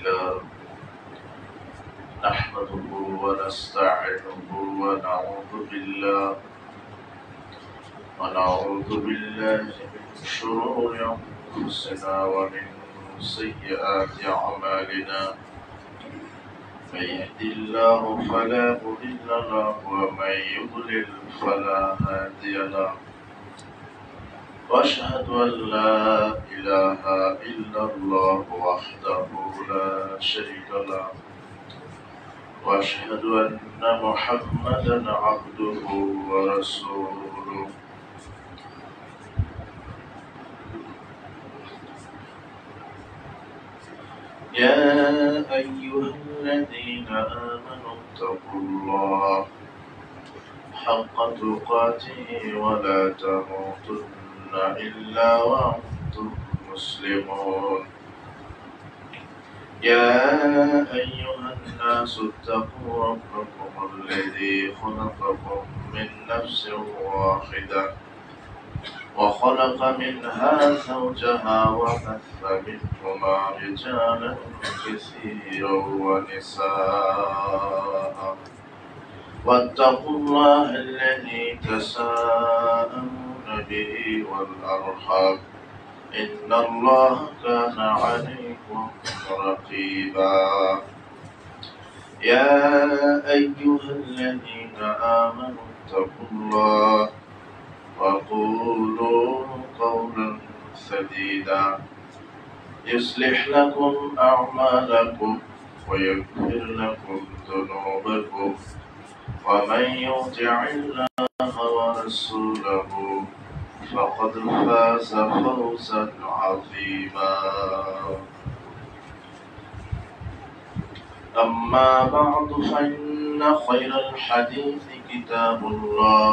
لله نحمده ونستعينه ونعوذ بالله من شرور أنفسنا ومن سيئات أعمالنا من يهد الله فلا مضل له ومن يضلل فلا هادي له وأشهد أن لا إله إلا الله وحده لا شريك له وأشهد أن محمدا عبده ورسوله يا أيها الذين آمنوا اتقوا الله حق تقاته ولا تموتن إلا وأنتم مسلمون يا أيها الناس اتقوا ربكم الذي خلقكم من نفس واحدة وخلق منها زوجها وبث منهما رجالا كثيرا ونساء واتقوا الله الذي تساءلون به والأرحام إن الله كان عليكم رقيبا يا أيها الذين آمنوا اتقوا الله وقولوا قولا سديدا يصلح لكم أعمالكم ويغفر لكم ذنوبكم ومن يطع الله ورسوله فقد فاز فوزا عظيما أما بعد فإن خير الحديث كتاب الله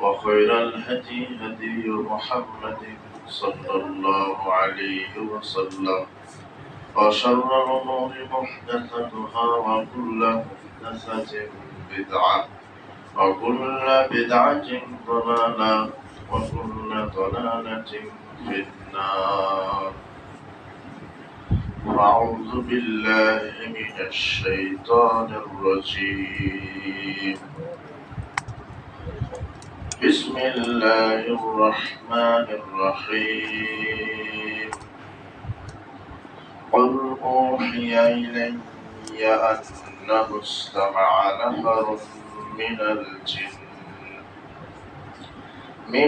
وخير الهدي هدي محمد صلى الله عليه وسلم وشر الأمور محدثتها وكل محدثة بدعة وكل بدعة ضلالة وكل ضلالة في النار أعوذ بالله من الشيطان الرجيم بسم الله الرحمن الرحيم قل أوحي إلي أنه استمع نفر من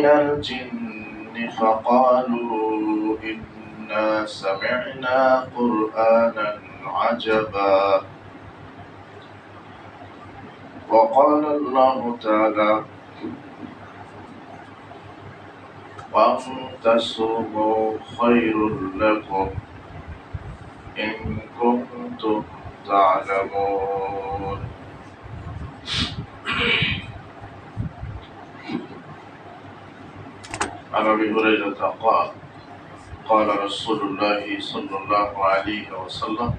الجن فقالوا إنا سمعنا قرآنا عجبا وقال الله تعالى وأن تصوموا خير لكم إن كنتم تعلمون عن أبي هريرة قال رسول الله صلى الله عليه وسلم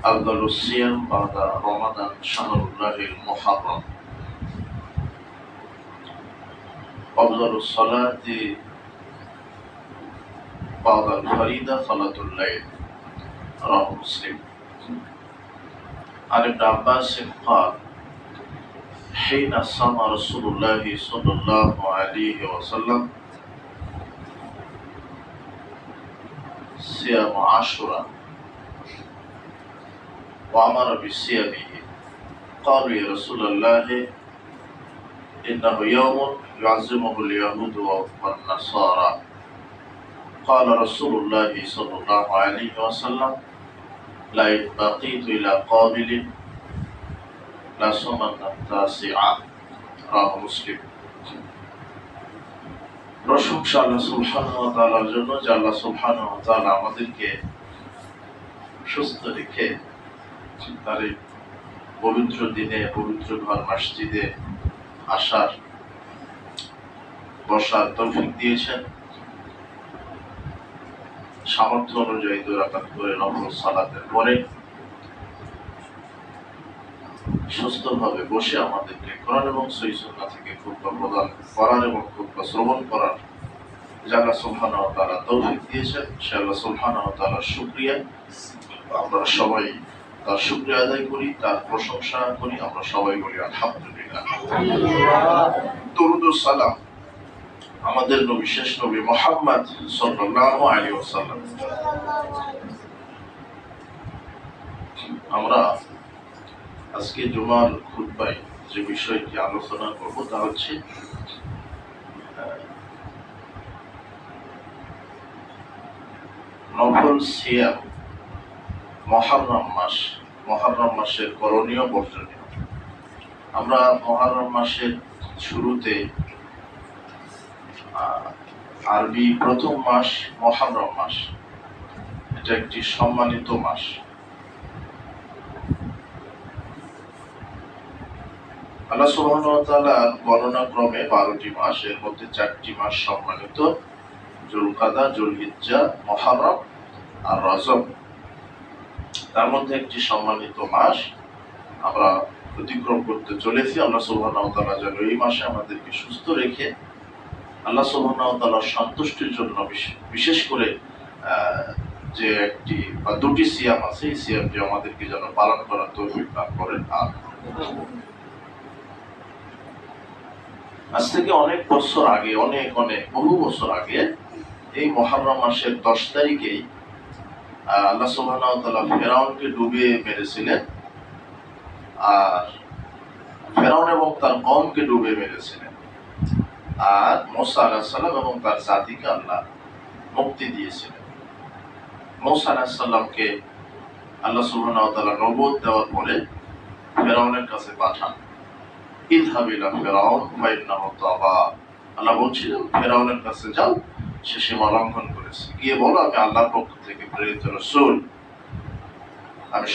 أفضل الصيام بعد رمضان شهر الله المحرم أفضل الصلاة بعد الفريضة صلاة الليل رواه مسلم عن ابن عباس قال حين صام رسول الله صلى الله عليه وسلم صيام عاشوراء وأمر بصيامه قالوا يا رسول الله إنه يوم يعظمه اليهود والنصارى قال رسول الله صلى الله عليه وسلم لئن بقيت إلى قابل لصمت التاسعة رواه مسلم প্রশংসা আল্লাহ সুবহানাহু ওয়া তাআলার জন্য যে আল্লাহ সুবহানাহু ওয়া তাআলা আমাদেরকে সুস্থ রেখে তার এই পবিত্র দিনে পবিত্র ঘর মসজিদে আসার বসার তৌফিক দিয়েছেন। সামর্থ্য অনুযায়ী 2 রাকাত করে নফল সালাতের পরে সুস্থভাবে বসে আমাদেরকে কোরআন এবং সহিহ সুন্নাহ থেকে খুতবা প্রদান করার এবং খুতবা শ্রবণ করার যে আল্লাহ সুবহানাহু ওয়া তাআলা তৌফিক দিয়েছেন, সে আল্লাহ সুবহানাহু ওয়া তাআলার শুকরিয়া। আমরা সবাই তার শুকরিয়া আদায় করি, তার প্রশংসা করি, আমরা সবাই বলি আলহামদুলিল্লাহ। দরুদ ও সালাম আমাদের নবী, শেষ নবী মুহাম্মদ সাল্লাল্লাহু আলাইহি ওয়াসাল্লাম। আমরা আজকে জুমার খুতবায় যে বিষয়টি আলোচনা করব তা হচ্ছে নফল সিয়াম, মুহররম মাস, মুহররম মাসের করণীয় বর্জনীয়। আমরা মুহররম মাসের শুরুতে আরবি প্রথম মাস মুহররম মাস, এটা একটি সম্মানিত মাস। আল্লাহ সুবহানাহু ওয়া তাআলার গণনা ক্রমে 12টি মাস, এর মধ্যে 4টি মাস সম্মানিত, যুলকাদা, যুলহিজ্জা, মুহররম আর রজব। তার মধ্যে একটি সম্মানিত মাস আমরা অতিক্রম করতে চলেছি। আল্লাহ সুবহানাহু ওয়া তাআলা যেন এই মাসে আমাদেরকে সুস্থ রেখে আল্লাহ সুবহানাহু ওয়া তাআলার সন্তুষ্টির জন্য বিশেষ করে যে একটি বা দুটি সিয়াম আছে, এই সিয়ামটি আমাদেরকে যেন পালন করার তৌফিক দান করেন। আর আজ থেকে অনেক বছর আগে, বহু বছর আগে এই মুহররম মাসের 10 তারিখেই আল্লাহ সুবহানাহু ওয়া তাআলা ফেরাউনকে ডুবিয়ে মেরেছিলেন, আর ফেরাউন এবং তার কওমকে ডুবিয়ে মেরেছিলেন। আর মুসা আলাইহিস সালাম এবং তার জাতিকে আল্লাহ মুক্তি দিয়েছিলেন। মুসা আলাইহিস সালামকে আল্লাহ সুবহানাহু ওয়া তাআলা নবুয়ত দেওয়ার পরে ফেরাউনের কাছে পাঠান। ইযহাব ইলা ফিরআউন ফাইন্নাহু তাগা। আল্লাহ বলছিলেন ফেরাউনের কাছে যাও, সে সীমা লঙ্ঘন করেছে, গিয়ে বলো আমি আল্লাহর পক্ষ থেকে প্রেরিত রাসূল, আমি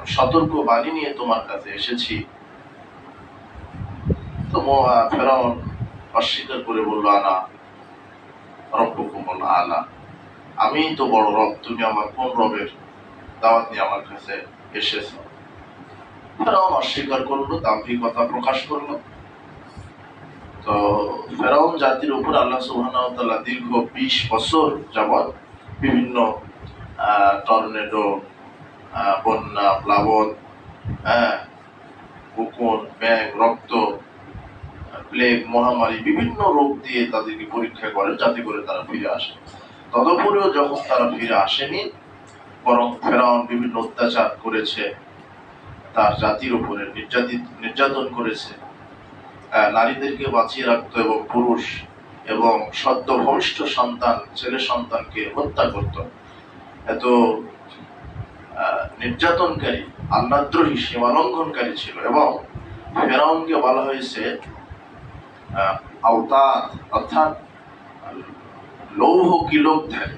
সতর্কবাণী নিয়ে তোমার কাছে এসেছি। তো ফেরাউন অস্বীকার করে বলল আনা রব্বুকুমুল আলা, আমি তো বড় রব, তুমি আমার কোন রবের দাওয়াত নিয়ে আমার কাছে এসেছো? ফেরাউন অস্বীকার করলো, দাম্ভিকতা প্রকাশ করলো। তো ফেরাউন জাতির উপর আল্লাহ সুবহানাহু ওয়া তাআলা দীর্ঘ 20 বছর যাবৎ বিভিন্ন টর্নেডো, বন্যা, প্লাবন, উকুন, ব্যাঙ, রক্ত, প্লেগ, মহামারী, বিভিন্ন রোগ দিয়ে তাদেরকে পরীক্ষা করেন যাতে করে তারা ফিরে আসে। তদুপরিও যখন তারা ফিরে আসেনি, বরং ফেরাউন বিভিন্ন অত্যাচার করেছে, তার জাতির উপরে নির্যাতন করেছে, নারীদেরকে বাঁচিয়ে রাখতো এবং পুরুষ এবং সদ্য ভূমিষ্ঠ সন্তান, ছেলে সন্তানকে হত্যা করত। এত নির্যাতনকারী, আল্লাহদ্রোহী, সীমালঙ্ঘনকারী ছিল। এবং ফেরাউনকে বলা হয়েছে আওতাদ, অর্থাৎ লৌহ কিলকধারী।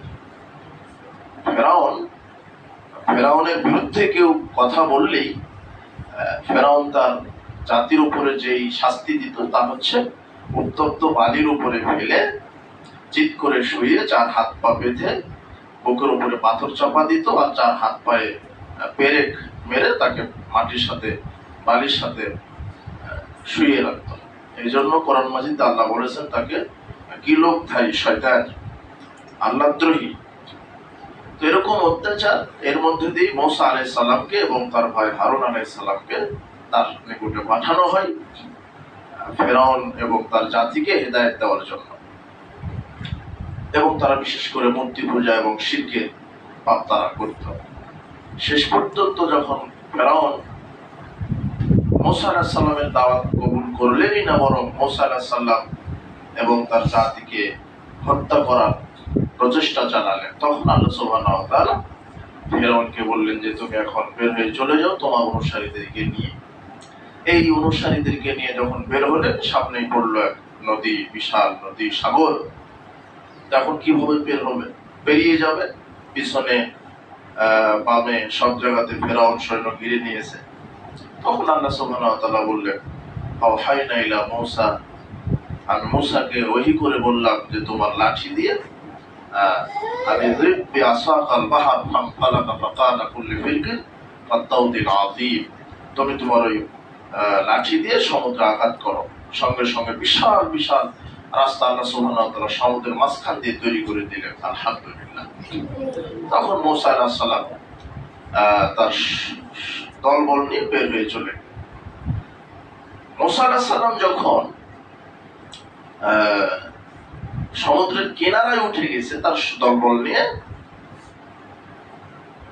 ফেরাউনের বিরুদ্ধে কেউ কথা বললেই ফেরাউন তার জাতির উপরে যেই শাস্তি দিত তা হচ্ছে উত্তপ্ত বালির উপরে ফেলে চিৎ করে শুয়ে 4 হাত পা বেঁধে বুকের উপরে পাথর চাপা দিত, আর 4 হাত পায়ে পেরেক মেরে তাকে মাটির সাথে, বালির সাথে শুয়ে রাখত। এই জন্য কোরআন মাজিদে আল্লাহ বলেছেন তাকে কিলকধারী, শয়তান, আল্লাহদ্রোহী। তো এরকম অত্যাচার, এর মধ্যে দিয়ে মুসা আলাইহিস সালামকে এবং তার ভাই হারুন আলাইহিস সালামকে তার নিকটে পাঠানো হয় ফেরাউন এবং তার জাতিকে হেদায়েত দেওয়ার জন্য। এবং তারা বিশেষ করে মূর্তি পূজা এবং শিরকের পাপ তারা করত। শেষ পর্যন্ত যখন ফেরাউন মুসা আলাইহিস সালামের দাওয়াত কবুল করলেনই না, বরং মুসা আলাইহিস সালাম এবং তার জাতিকে হত্যা করার প্রচেষ্টা চালালেন, তখন আল্লাহ সুবহানাহু ওয়া তাআলা ফেরাউনকে বললেন যে তুমি এখন বের হয়ে চলে যাও তোমার অনুসারীদেরকে নিয়ে। এই অনুসারীদেরকে নিয়ে যখন বের হলেন, সামনেই পড়লো এক নদী, বিশাল নদী, সাগর। তখন কিভাবে বেরিয়ে যাবে? পিছনে বামে সব জায়গাতে ফেরাউন সৈন্য ঘিরে নিয়েছে। তখন আল্লাহ সুবহানাহু ওয়া তাআলা বললেন আওহাইনা ইলা মূসা, আমি মূসাকে ওহী করে বললাম যে তোমার লাঠি দিয়ে আমি যরিব বিআসাকাল বাহর ফানফালাকা ফাকানা কুল্লু ফিরকিন কাত্তাউদিল আযীম, তুমি তোমার ওই লাঠি দিয়ে সমুদ্রে আঘাত করো, সঙ্গে সঙ্গে বিশাল বিশাল রাস্তা আল্লাহ সুবহানাহু ওয়া তাআলা সমুদ্রের মাঝখান দিয়ে তৈরি করে দিলেন, আলহামদুলিল্লাহ। তখন মূসা আলাইহিস সালাম তার দলবল নিয়ে বের হয়ে চলে। মূসা আলাইহিস সালাম যখন সমুদ্রের কিনারায় উঠে গেছে তার দলবল নিয়ে,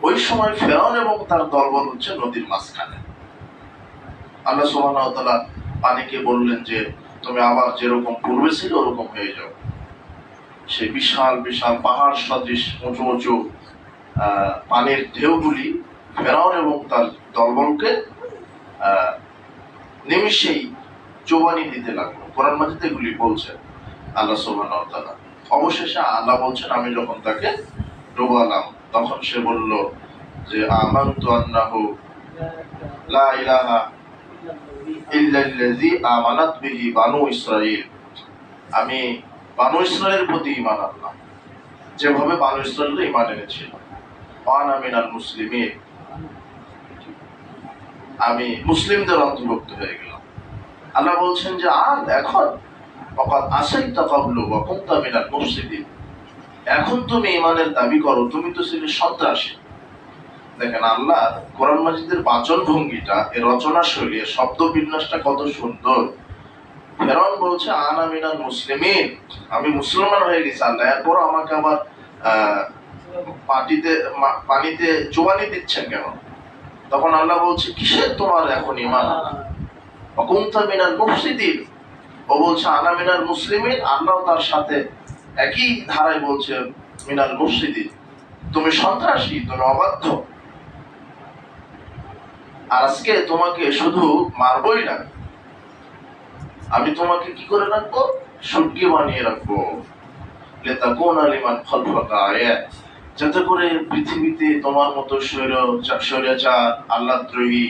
ওই সময় ফেরাউন এবং তার দলবল হচ্ছে নদীর মাঝখানে। আল্লাহ সুবহানাহু ওয়া তাআলা পানিকে বললেন যে তুমি আবার যেরকম পূর্বে ছিল ওরকম হয়ে যাও। সেই বিশাল বিশাল পাহাড় সদৃশ উঁচু উঁচু পানির ঢেউগুলি ফেরাউন এবং তার দলবলকে নিমিষেই চোবানি দিতে লাগলো। কোরআন মাজিদে এগুলি বলছেন আল্লাহ সুবহানাহু ওয়া তাআলা। অবশেষে আল্লাহ বলছেন আমি যখন তাকে ডুবালাম তখন সে বলল যে আমানতু আন্নাহু লা ইলাহা ইল্লাল্লাযী আমানাত বিহি বানু ইসরাঈল। আমি বানু ইসরাঈলের প্রতি ঈমান আনলাম যেভাবে বানু ইসরাঈল ঈমান এনেছিল। ওয়ানা মিনাল মুসলিমিন, আমি মুসলিমদের অন্তর্ভুক্ত হয়ে গেলাম। আল্লাহ বলছেন যে আর এখন ওয়াকাদ আসাইতা ক্বাবলু ওয়া কুনতা মিনাল মুফসিদিন, এখন তুমি ঈমানের দাবি করো, তুমি তো ছিলে সন্ত্রাসী। দেখেন আল্লাহ কোরআন মাজিদের বাচন ভঙ্গিটা, এর রচনা শৈলী, এর শব্দ বিন্যাসটা কত সুন্দর। ফেরাউন বলছে আনা মিনাল মুসলিমিন, আমি মুসলমান হয়ে গেছি আল্লাহ, এরপর আমাকে আবার পানিতে চুবানি দিচ্ছেন কেন? তখন আল্লাহ বলছে কিসের তোমার এখন ঈমান? ওয়া কুনতা মিনাল মুফসিদিন, ও বলছে আনা মিনাল মুসলিমিন, আল্লাহ তার সাথে একই ধারায় বলছে মিনাল মুফসিদিন, তুমি সন্ত্রাসী, তুমি অবাধ্য। আর আজকে তোমাকে শুধু মারবই না, আমি তোমাকে কি করে রাখবো? সুটকি বানিয়ে রাখবো। লিতাকুনা লিমান খালফাকা আয়াত, যাতে করে পৃথিবীতে তোমার মতো স্বৈরাচার, আল্লাহদ্রোহী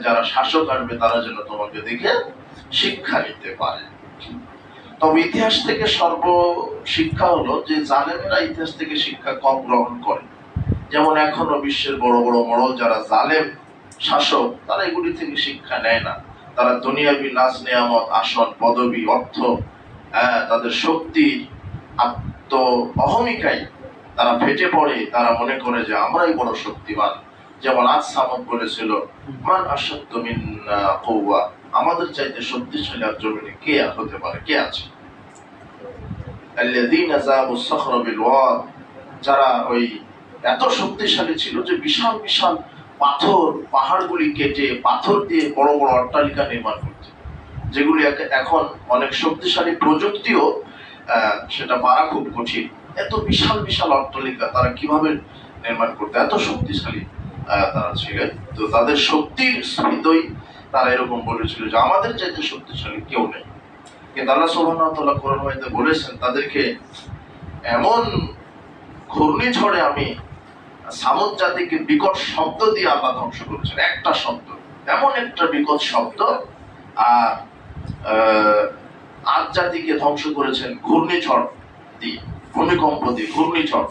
যারা শাসক আসবে তারা যেন তোমাকে দেখে শিক্ষা নিতে পারে। তবে ইতিহাস থেকে সর্ব শিক্ষা হলো যে জালেমেরা ইতিহাস থেকে শিক্ষা কম গ্রহণ করে। যেমন এখনো বিশ্বের বড় বড় মডল যারা জালেম শাসক, তারা এগুলি থেকে শিক্ষা নেয় না। তারা দুনিয়াবি নাজ নেয়ামত, আসন, পদবি, অর্থ, তাদের শক্তি, আত্ম অহমিকায় তারা ফেটে পড়ে। তারা মনে করে যে আমরাই বড় শক্তিমান। যেমন আজ সামদ বলেছিল মান আশাদ্দু মিন্না কুওয়া, আমাদের চাইতে শক্তিশালী আর জমিনে কে হতে পারে, কে আছে? আল্লাযীনা যাবু সখরা বিল ওয়াদ, যারা ওই এত শক্তিশালী ছিল যে বিশাল বিশাল পাথর, পাহাড়গুলি কেটে পাথর দিয়ে বড় বড় অট্টালিকা নির্মাণ করত, যেগুলি এখন অনেক শক্তিশালী প্রযুক্তিও সেটা পারা খুব কঠিন। এত বিশাল বিশাল অট্টালিকা তারা কিভাবে নির্মাণ করতে, এত শক্তিশালী তারা ছিলেন। তো তাদের শক্তির স্ফীতই তারা এরকম বলেছিল যে আমাদের চাইতে শক্তিশালী কেউ নেই। কিন্তু আল্লাহ সুবহানাহু ওয়া তাআলা কোরআন মাজিদে বলেছেন তাদেরকে এমন ঘূর্ণিঝড়ে আমি সামুদ জাতিকে বিকট শব্দ দিয়ে আল্লাহ ধ্বংস করেছেন। একটা শব্দ, এমন একটা বিকট শব্দ। আর আদ জাতিকে ধ্বংস করেছেন ঘূর্ণিঝড় দিয়ে, ভূমিকম্প দিয়ে, ঘূর্ণিঝড়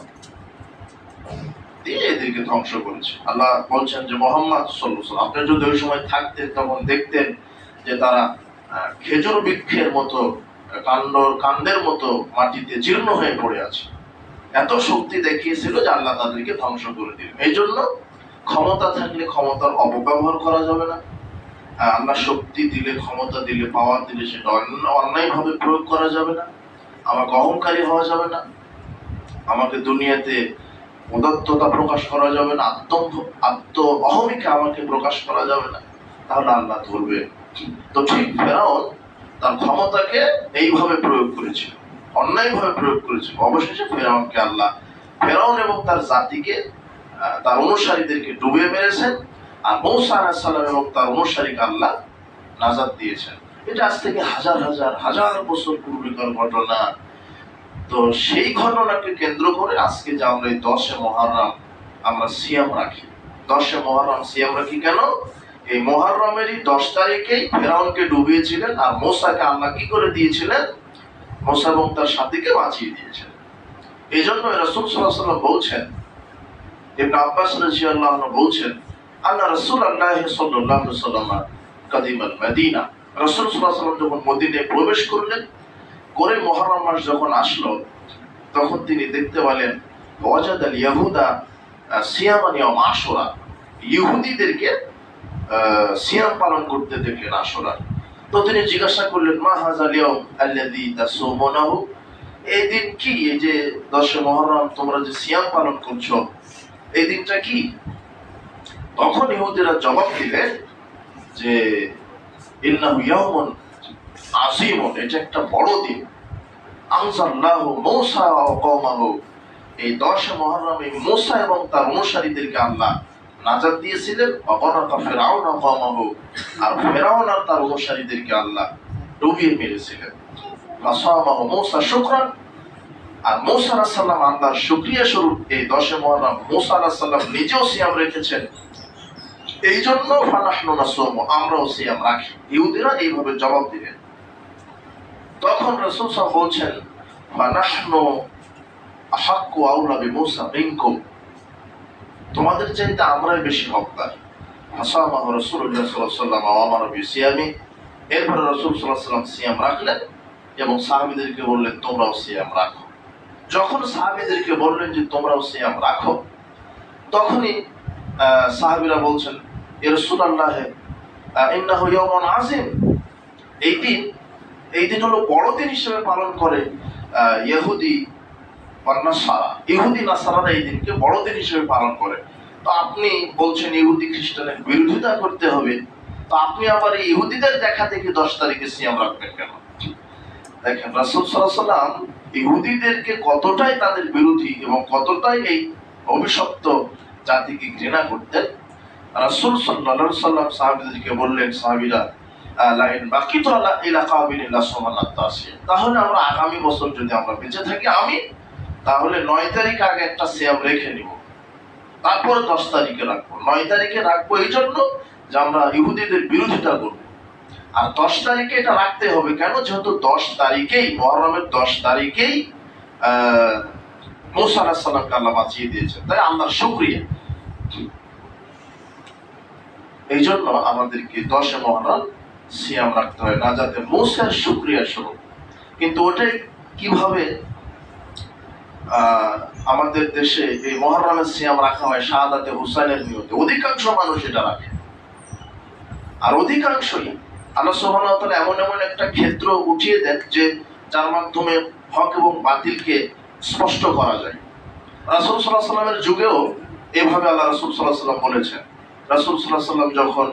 দিয়ে এদেরকে ধ্বংস করেছে। আল্লাহ বলছেন যে মুহাম্মদ সাল্লাল্লাহু আলাইহি ওয়াসাল্লাম, আপনি যদি ওই সময় থাকতেন তখন দেখতেন যে তারা খেজুর বৃক্ষের মতো কাণ্ডের মতো মাটিতে জীর্ণ হয়ে পড়ে আছে। এত শক্তি দেখিয়েছিল যে আল্লাহ তাদেরকে ধ্বংস করে দিলেন। এই জন্য ক্ষমতা থাকলে ক্ষমতার অপব্যবহার করা যাবে না। আল্লাহ শক্তি দিলে, ক্ষমতা দিলে, পাওয়ার দিলে সেটা অন্যায় ভাবে প্রয়োগ করা যাবে না। আমাকে অহংকারী হওয়া যাবে না, আমাকে দুনিয়াতে উদাত্ততা প্রকাশ করা যাবে না, আত্ম অহমিকা আমাকে প্রকাশ করা যাবে না, তাহলে আল্লাহ ধরবে। তো ঠিক ফেরাউন তার ক্ষমতাকে এইভাবে প্রয়োগ করেছিল, অন্যায় ভাবে প্রয়োগ করেছিল। অবশেষে ফেরাউনকে আল্লাহ, ফেরাউন এবং তার জাতিকে, তার অনুসারীদেরকে ডুবে মেরেছেন। আর মূসা আলাইহিস সালাম এবং তার অনুসারীকে আল্লাহ নাজাত দিয়েছেন। এটা আজ থেকে হাজার হাজার হাজার বছর পূর্বেকার ঘটনা। তো সেই ঘটনাকে কেন্দ্র করে আজকে যে আমরা এই 10 মুহররম আমরা সিয়াম রাখি। 10 মুহররম সিয়াম রাখি কেন? এই মুহররমেরই 10 তারিখেই ফেরাউনকে ডুবিয়েছিলেন আর মূসাকে আল্লাহ কি করে দিয়েছিলেন? মূসা এবং তার সাথীকে বাঁচিয়ে দিয়েছিলেন। এই জন্য রাসূল সাল্লাল্লাহু আলাইহি ওয়াসাল্লাম বলছেন, ইবনে আব্বাস রাদিয়াল্লাহু আনহু বলছেন, আল্লাহ রাসূলুল্লাহ সাল্লাল্লাহু আলাইহি ওয়াসাল্লাম কাদিমাল মদিনা, রাসূল সাল্লাল্লাহু আলাইহি ওয়াসাল্লাম যখন মদিনায় প্রবেশ করলেন, করে মুহররম মাস যখন আসলো তখন তিনি দেখতে পেলেন ওয়াজাদাল ইয়াহুদা সিয়ামান ইয়াউম আশুরা, ইহুদিদেরকে সিয়াম পালন করতে দেখলেন আশুরা। তো তিনি জিজ্ঞাসা করলেন মা হাযাল ইয়াউম আল্লাযী তাসুমুনাহু, এই দিন কি, এই যে 10 মুহররম তোমরা যে সিয়াম পালন করছো এই দিনটা কি? তখন ইহুদিরা জবাব দিলেন যে ইন্নাহু ইয়াউমুন আযীমুন, এটা একটা বড় দিন। আনজাল্লাহু মূসা ওয়া কওমাহু, এই 10 মুহররমে মূসা এবং তার অনুসারীদেরকে আল্লাহ নাজাত দিয়েছিলেন। ওয়াগরাকা ফিরআউন ওয়া কওমাহু, আর ফিরআউন আর তার অনুসারীদেরকে আল্লাহ ডুবিয়ে মেরেছিলেন। ফাসামাহু মূসা শুকরান, আর মূসা আলাইহিস সালাম আল্লাহর শুকরিয়া স্বরূপ এই 10 মুহররম মূসা আলাইহিস সালাম নিজেও সিয়াম রেখেছেন, এই জন্য ফানাহনু নাসুমু, আমরাও সিয়াম রাখি। ইহুদিরা এইভাবে জবাব দিলেন। তখন রাসূল সাল্লাল্লাহু আলাইহি বলছেন ফানাহনু আহাক্কু আউলা বিমূসা মিনকুম, তোমাদের চাইতে আমরাই বেশি হকদার। ফাসামাহু রাসূলুল্লাহ সাল্লাল্লাহু আলাইহি ওয়াসাল্লাম ওয়া আমারা বিসিয়ামি, এরপর রাসূল সাল্লাল্লাহু আলাইহি ওয়াসাল্লাম সিয়াম রাখলেন এবং সাহাবীদেরকে বললেন তোমরাও সিয়াম রাখো। যখন সাহাবীদেরকে বললেন যে তোমরাও সিয়াম রাখো, তখনই সাহাবীরা বলছেন ইয়া রাসূলুল্লাহ ইন্নাহু ইয়াউমুন আযীম, এই দিন হলো বড় দিন হিসেবে পালন করে ইহুদি নাসারারা এই দিনকে বড় দিন হিসেবে পালন করে। তো আপনি বলছেন ইহুদি খ্রিস্টানের বিরোধিতা করতে হবে, তো আপনি আবার এই ইহুদিদের দেখা দেখি 10 তারিখে সিয়াম রাখবেন কেন? দেখেন রাসূল সাল্লাল্লাহু আলাইহি ওয়াসাল্লাম ইহুদিদেরকে কতটাই তাদের বিরোধী এবং কতটাই এই অভিশপ্ত জাতিকে ঘৃণা করতেন। রাসূল সাল্লাল্লাহু আলাইহি ওয়াসাল্লাম সাহাবীদেরকে বললেন, সাহাবীরা লাইন বাকিতু আলা ইলা কাবিলিল্লাহ সুবহানাহু তাসিয়া, তাহলে আমরা আগামী বছর যদি আমরা বেঁচে থাকি আমি তাহলে 9 তারিখ আগে একটা সিয়াম রেখে নিব, তারপরে 10 তারিখে রাখবো। 9 তারিখে রাখবো এই জন্য যে আমরা ইহুদিদের বিরোধিতা করব, আর 10 তারিখে এটা রাখতে হবে কেন? যেহেতু 10 তারিখেই মুহররমের 10 তারিখেই মূসা আলাইহিস সালামকে আল্লাহ বাঁচিয়ে দিয়েছেন, তাই আল্লাহর শুকরিয়া। এই জন্য আমাদেরকে 10 মুহররম সিয়াম রাখতে হয়, না যাতে মূসার শুকরিয়া স্বরূপ। কিন্তু ওটাই কিভাবে আমাদের দেশে এই মুহররমের সিয়াম রাখা হয় শাহাদাতে হুসাইনের নিয়তে, অধিকাংশ মানুষ এটা রাখে। আর অধিকাংশই আল্লাহ সুবহানাহু ওয়া তাআলা এমন একটা ক্ষেত্র উঠিয়ে দেন যে যার মাধ্যমে হক এবং বাতিলকে স্পষ্ট করা যায়। রাসূল সাল্লাল্লাহু আলাইহি ওয়াসাল্লামের যুগেও এভাবে আল্লাহ রাসূল সাল্লাল্লাহু আলাইহি ওয়াসাল্লাম বলেছেন। রাসূল সাল্লাল্লাহু আলাইহি ওয়াসাল্লাম যখন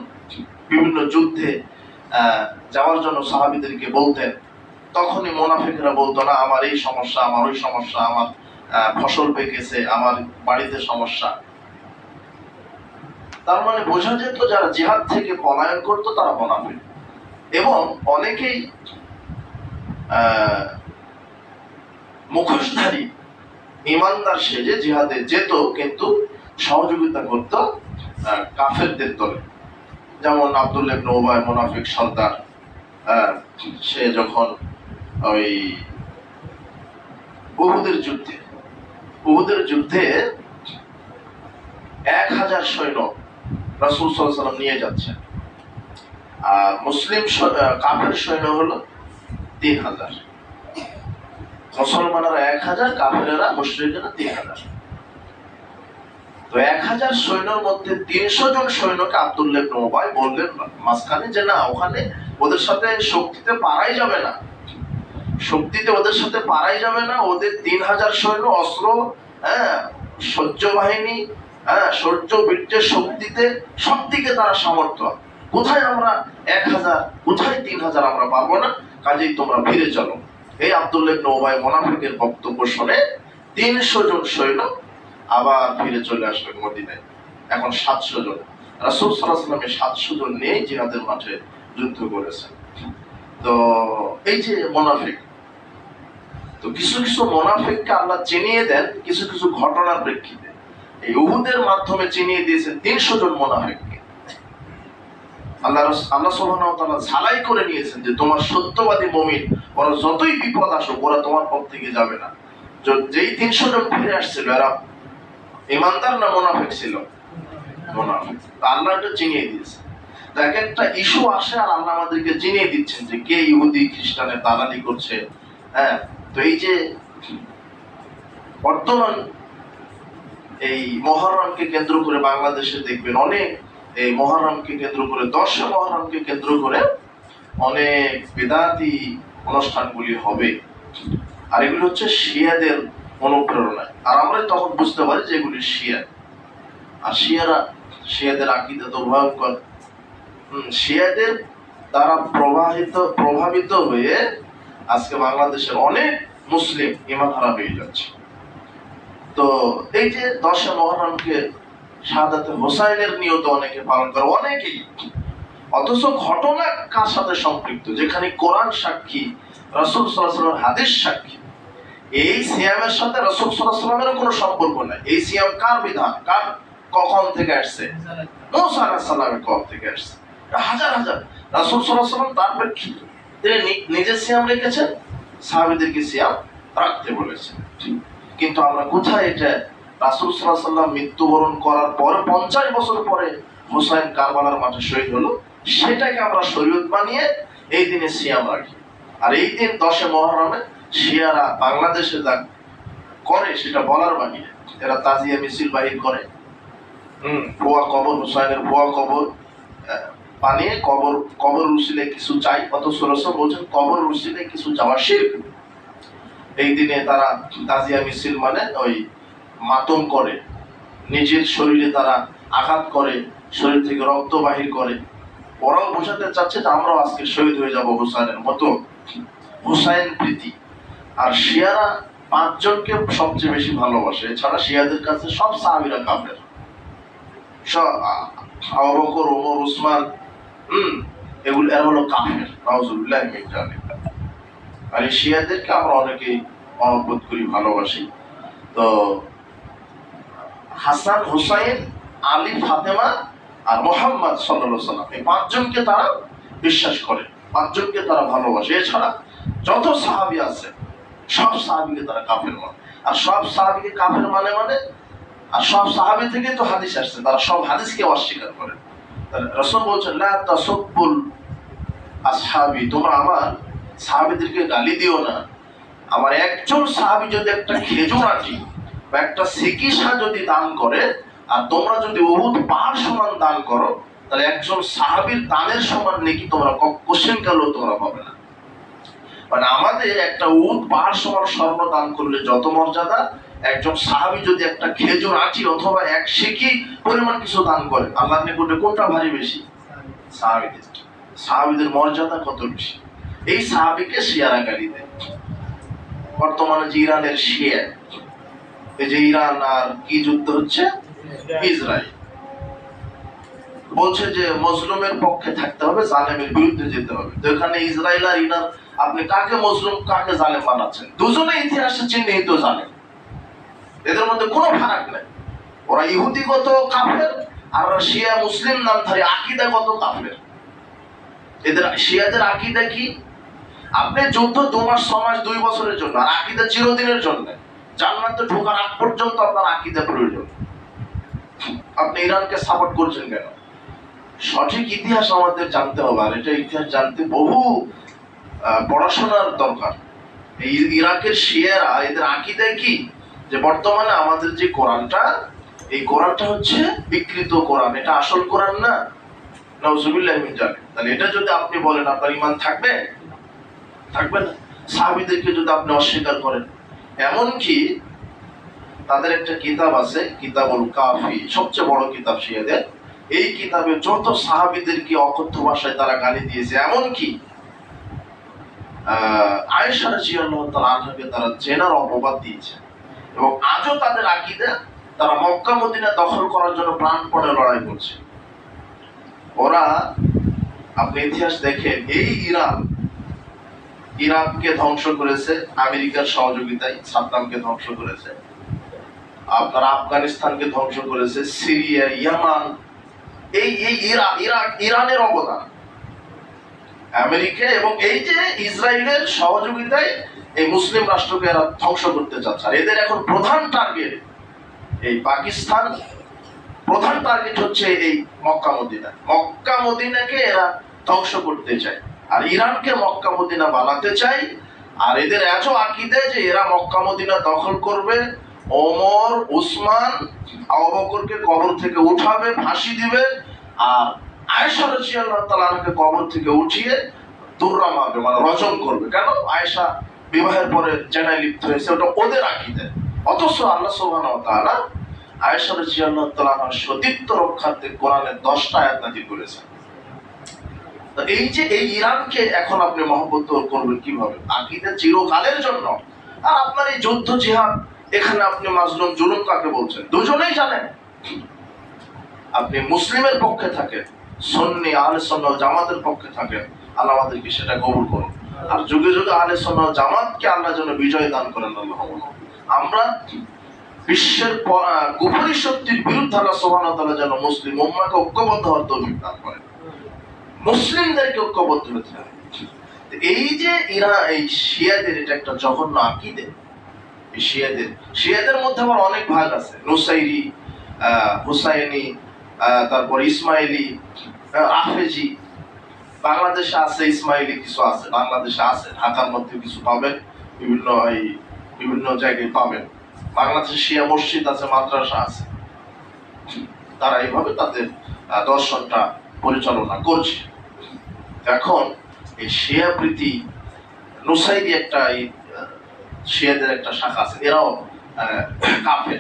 বিভিন্ন যুদ্ধে যাওয়ার জন্য সাহাবীদেরকে বলতেন, তখনই মুনাফিকরা বলতো না আমার এই সমস্যা, আমার ওই সমস্যা, আমার ফসল পেকেছে, আমার বাড়িতে সমস্যা। তার মানে বোঝা যেত যারা জিহাদ থেকে পলায়ন করতো তারা মুনাফিক। এবং অনেকেই মুখোশধারী ইমানদার সেজে জিহাদে যেত, কিন্তু সহযোগিতা করত কাফেরদের দলে। যেমন আব্দুল্লাহ ইবনে উবাই মুনাফিক সর্দার, সে যখন ওই উহুদের যুদ্ধে 1000 সৈন্য রাসূল সাল্লাল্লাহু আলাইহি ওয়াসাল্লাম নিয়ে যাচ্ছেন, আর মুসলিম কাফের সৈন্য হলো 3000, মুসলমানেরা 1000, কাফেরেরা মুশরিকেরা 3000। তো 1000 সৈন্যের মধ্যে 300 জন সৈন্যকে আব্দুল্লাহ ইবনে উবাই বললেন মাঝখানে যে না, ওখানে ওদের সাথে শক্তিতে পারাই যাবে না, ওদের 3000 সৈন্য, অস্ত্র, সহ্য বাহিনী, শৌর্য বীর্যের শক্তিতে সব দিকে তারা সামর্থ্য, কোথায় আমরা 1000, কোথায় 3000 আমরা পারবো না, কাজেই তোমরা ফিরে চলো। এই আব্দুল্লাহ ইবনে উবাই মুনাফিকের বক্তব্য শুনে 300 জন সৈন্য আবার ফিরে চলে আসলেন মদিনায়। এখন 700 জন, রাসূল সাল্লাল্লাহু আলাইহি ওয়াসাল্লাম 700 জন নিয়ে জিহাদের মাঠে যুদ্ধ করেছেন। তো এই যে মুনাফিক, তো কিছু মুনাফিককে আল্লাহ চিনিয়ে দেন কিছু ঘটনার প্রেক্ষিতে। এই উহুদের মাধ্যমে চিনিয়ে দিয়েছেন 300 জন মুনাফিককে। আল্লাহ সুবহানাহু ওয়া তাআলা ঝালাই করে নিয়েছেন যে তোমার সত্যবাদী মুমিন ওরা যতই বিপদ আসুক ওরা তোমার পথ থেকে যাবে না। যেই 300 জন ফিরে আসছিল এরা ইমানদার না মুনাফিক ছিল? মুনাফিক। আল্লাহ এটা চিনিয়ে দিয়েছে। এক একটা ইস্যু আসে আর আল্লাহ আমাদেরকে চিনিয়ে দিচ্ছেন যে কে ইহুদি খ্রিস্টানের দালালি করছে, হ্যাঁ, তো এই যে বর্তমান এই মহররমকে কেন্দ্র করে বাংলাদেশে দেখবেন অনেক, এই মহররমকে কেন্দ্র করে 10 মহররমকে কেন্দ্র করে অনেক বেদাতি অনুষ্ঠানগুলি হবে, আর এগুলো হচ্ছে শিয়াদের অনুপ্রেরণায়। আর আমরা তখন বুঝতে পারি যে এগুলি শিয়া, আর শিয়াদের আকীদা তো ভয়ঙ্কর। শিয়াদের দ্বারা প্রভাবিত হয়ে আজকে বাংলাদেশের অনেক মুসলিম ঈমান হারা হয়ে যাচ্ছে। তো এই যে 10 মহররমকে শাহাদাতে হোসাইনের নিয়ত অনেকে পালন করে, অনেকেই, অথচ ঘটনা কার সাথে সম্পৃক্ত? যেখানে কোরআন সাক্ষী, রাসূল সাল্লাল্লাহু আলাইহি ওয়াসাল্লাম হাদিস সাক্ষী। এই সিয়ামের সাথে রাসূল সাল্লাল্লাহু আলাইহি ওয়াসাল্লামের কোনো সম্পর্ক নাই। এই সিয়াম কার বিধান, কার, কখন থেকে আসছে? মুসা আলাইহিস সালামের কখন থেকে আসছে? হাজার হাজার রাসূল সাল্লাল্লাহু আলাইহি ওয়াসাল্লাম তার প্রেক্ষিতে তিনি নিজে সিয়াম রেখেছেন, সাহাবীদেরকে সিয়াম রাখতে বলেছেন। কিন্তু আমরা কোথায় এটা রাসূল সাল্লাল্লাহু আলাইহি ওয়াসাল্লাম মৃত্যুবরণ করার পরে 50 বছর পরে হুসাইন কারবালার মাঠে শহীদ হলো, সেটাকে আমরা শরীয়ত বানিয়ে এই দিনে সিয়াম রাখি। আর এই দিন 10 মহররমে শিয়ারা বাংলাদেশে যা করে সেটা বলার বাহিরে। এরা তাজিয়া মিছিল বাহির করে, ভুয়া কবর, হুসাইনের ভুয়া কবর বানিয়ে কবর উসিলে কিছু চাই, অথচ রাসূল বলেছেন কবর উসিলে কিছু চাওয়া শিরক। এই দিনে তারা তাজিয়া মিছিল মানে ওই মাতম করে, নিজের শরীরে তারা আঘাত করে, শরীর থেকে রক্ত বাহির করে। ওরাও বোঝাতে চাচ্ছে যে আমরাও আজকে শহীদ হয়ে যাব হুসাইনের মতো, হুসাইন প্রীতি। আর শিয়ারা 5 জনকে সবচেয়ে বেশি ভালোবাসে, এছাড়া শিয়াদের কাছে সব সাহাবীরা কাফের, সব আবু বকর, ওমর, উসমান, এগুলো এরা হলো কাফের, নাউজুবিল্লাহি মিন যালিক। আর এই শিয়াদেরকে আমরা অনেকেই মহব্বত করি, ভালোবাসি। তো হাসান, হুসাইন, আলী, ফাতেমা আর মুহাম্মদ সাল্লাল্লাহু আলাইহি ওয়াসাল্লাম, এই 5 জনকে তারা বিশ্বাস করে, 5 জনকে তারা ভালোবাসে। এছাড়া যত সাহাবী আছে সব সাহাবীকে তারা কাফের মানে। আর সব সাহাবীকে কাফের মানে আর সব সাহাবী থেকে তো হাদিস আসছে, তারা সব হাদিসকে অস্বীকার করে। রাসূল বলেছেন লা তাসুব্বুল আসহাবি, তোমরা আমার সাহাবীদেরকে গালি দিও না। আমার একজন সাহাবী যদি একটা খেজুর আটি বা একটা সিকিসা যদি দান করে, আর তোমরা যদি উহুদ পাহাড় সমান দান করো, তাহলে একজন সাহাবীর দানের সমান নেকি তোমরা কোশ্চেন কালেও তোমরা পাবে না। মানে আমাদের একটা উহুদ পাহাড় সমান স্বর্ণ দান করলে যত মর্যাদা, একজন সাহাবী যদি একটা খেজুর আটি অথবা এক সিকি পরিমাণ কিছু দান করে, আল্লাহর নিকটে কোনটা ভারী বেশি? সাহাবীদের মর্যাদা কত বেশি। এই সাহাবীকে শিয়ারা গালি দেয়। বর্তমানে যে ইরানের শিয়া, এই যে ইরান আর কি যুদ্ধ হচ্ছে, ইসরায়েল বলছে যে মজলুমের পক্ষে থাকতে হবে, জালেমের বিরুদ্ধে যেতে হবে। তো এখানে ইসরায়েল আর ইরান, আপনি কাকে মজলুম কাকে জালেম বানাচ্ছেন? দুজনে ইতিহাসে চিহ্নিত জালেম, এদের মধ্যে কোনো ফারাক নেই। ওরা ইহুদিগত কাফের, আর শিয়া মুসলিম নামধারী আকীদাগত কাফের। এদের শিয়াদের আকীদা কি? আপনি যুদ্ধ 2 মাস 6 মাস 2 বছরের জন্য, আর আকীদা চিরদিনের জন্য। জান্নাতে ঢোকার আগ পর্যন্ত আপনার আকীদা প্রয়োজন। আপনি ইরানকে সাপোর্ট করছেন কেন? সঠিক ইতিহাস আমাদের জানতে হবে, আর এটা ইতিহাস জানতে বহু পড়াশোনার দরকার। এই ইরাকের শিয়ারা, এদের আকীদা কি? যে বর্তমানে আমাদের যে কোরআনটা, এই কোরআনটা হচ্ছে বিকৃত কোরআন, এটা আসল কোরআন না। নাউজুবিল্লাহি মিন যালিক। তাহলে এটা যদি আপনি বলেন, আপনার ঈমান থাকবে? থাকবে না। সাহাবীদেরকে যদি আপনি অস্বীকার করেন, এমনকি তাদের একটা কিতাব আছে, কিতাবুল কাফি, সবচেয়ে বড় কিতাব শিয়াদের। এই কিতাবে যত সাহাবীদেরকে অকথ্য ভাষায় তারা গালি দিয়েছে, এমনকি আয়েশা রাদিয়াল্লাহু তাআলা আনহাকে তারা জেনার অপবাদ দিয়েছে। এবং আজও তাদের আকীদা, তারা মক্কা মদিনা দখল করার জন্য প্রাণপণে লড়াই করছে। ওরা, আপনি ইতিহাস দেখেন, এই ইরাককে ধ্বংস করেছে আমেরিকার সহযোগিতায়, সাদ্দামকে ধ্বংস করেছে। আপনার আফগানিস্তানকে ধ্বংস করেছে, সিরিয়া, ইয়ামান, এই ইরানের অবদান আমেরিকা, এবং এই যে ইসরায়েলের সহযোগিতায় এই মুসলিম রাষ্ট্রকে এরা ধ্বংস করতে চাচ্ছে। আর এদের এখন প্রধান টার্গেট এই পাকিস্তান, প্রধান টার্গেট হচ্ছে এই মক্কা মদিনা। মক্কা মদিনাকে এরা ধ্বংস করতে চায়, আর ইরানকে মক্কা মদিনা বানাতে চায়। আর এদের এত আকীদা যে এরা মক্কা মদিনা দখল করবে, ওমর উসমান আবু বকরকে কবর থেকে উঠাবে, ফাঁসি দিবে, আর আয়েশা রাদিয়াল্লাহু তাআলা আনহাকে কবর থেকে উঠিয়ে দুররা মারবে, মানে রজম করবে। কেন? আয়েশা বিবাহের পরে জেনায় লিপ্ত হয়েছে, ওটা ওদের আকীদা। অথচ আল্লাহ সুবহানাহু ওয়া তাআলা আয়েশা রাদিয়াল্লাহু তাআলা আনহার সতীত্ব রক্ষার্থে কোরআনে 10টা আয়াত নাযিল করেছেন। তো এই যে এই ইরানকে এখন আপনি মহব্বত করবেন কিভাবে? আকীদা চিরকালের জন্য। আর আপনার এই যুদ্ধ জিহাদ, এখানে আপনি মাজলুম জুলুম কাকে বলছেন দুজনেই জানেন। আপনি মুসলিমের পক্ষে থাকেন, সুন্নি আহলে সুন্নাহ ওয়াল জামাতের পক্ষে থাকেন, আল্লাহ আমাদেরকে সেটা কবুল করুন। আর যুগে যুগে আহলে সুন্নাহ ওয়াল জামাতকে আল্লাহ যেন বিজয় দান করেন। আল্লাহ আমরা বিশ্বের কুফরি শক্তির বিরুদ্ধে আল্লাহ সুবহানাহু ওয়া তাআলা যেন মুসলিম উম্মাহকে ঐক্যবদ্ধ হওয়ার তৌফিক দান করেন, মুসলিমদেরকে ঐক্যবদ্ধ হতে হবে। এই যে এরা এই শিয়াদের, এটা একটা জঘন্য আকীদা। এই শিয়াদের মধ্যে আবার অনেক ভাগ আছে, নুসাইরি, হুসাইনি, তারপর ইসমাইলি, আফেজি। বাংলাদেশে আছে ইসমাইলি, কিছু আছে বাংলাদেশে আছে, ঢাকার মধ্যে কিছু পাবেন, বিভিন্ন জায়গায় পাবেন। বাংলাদেশে শিয়া মসজিদ আছে, মাদ্রাসা আছে, তারা এইভাবে তাদের দর্শনটা পরিচালনা করছে। এখন এই শিয়া প্রীতি, নুসাইরি একটা শিয়াদের একটা শাখা আছে, এরাও কাফের।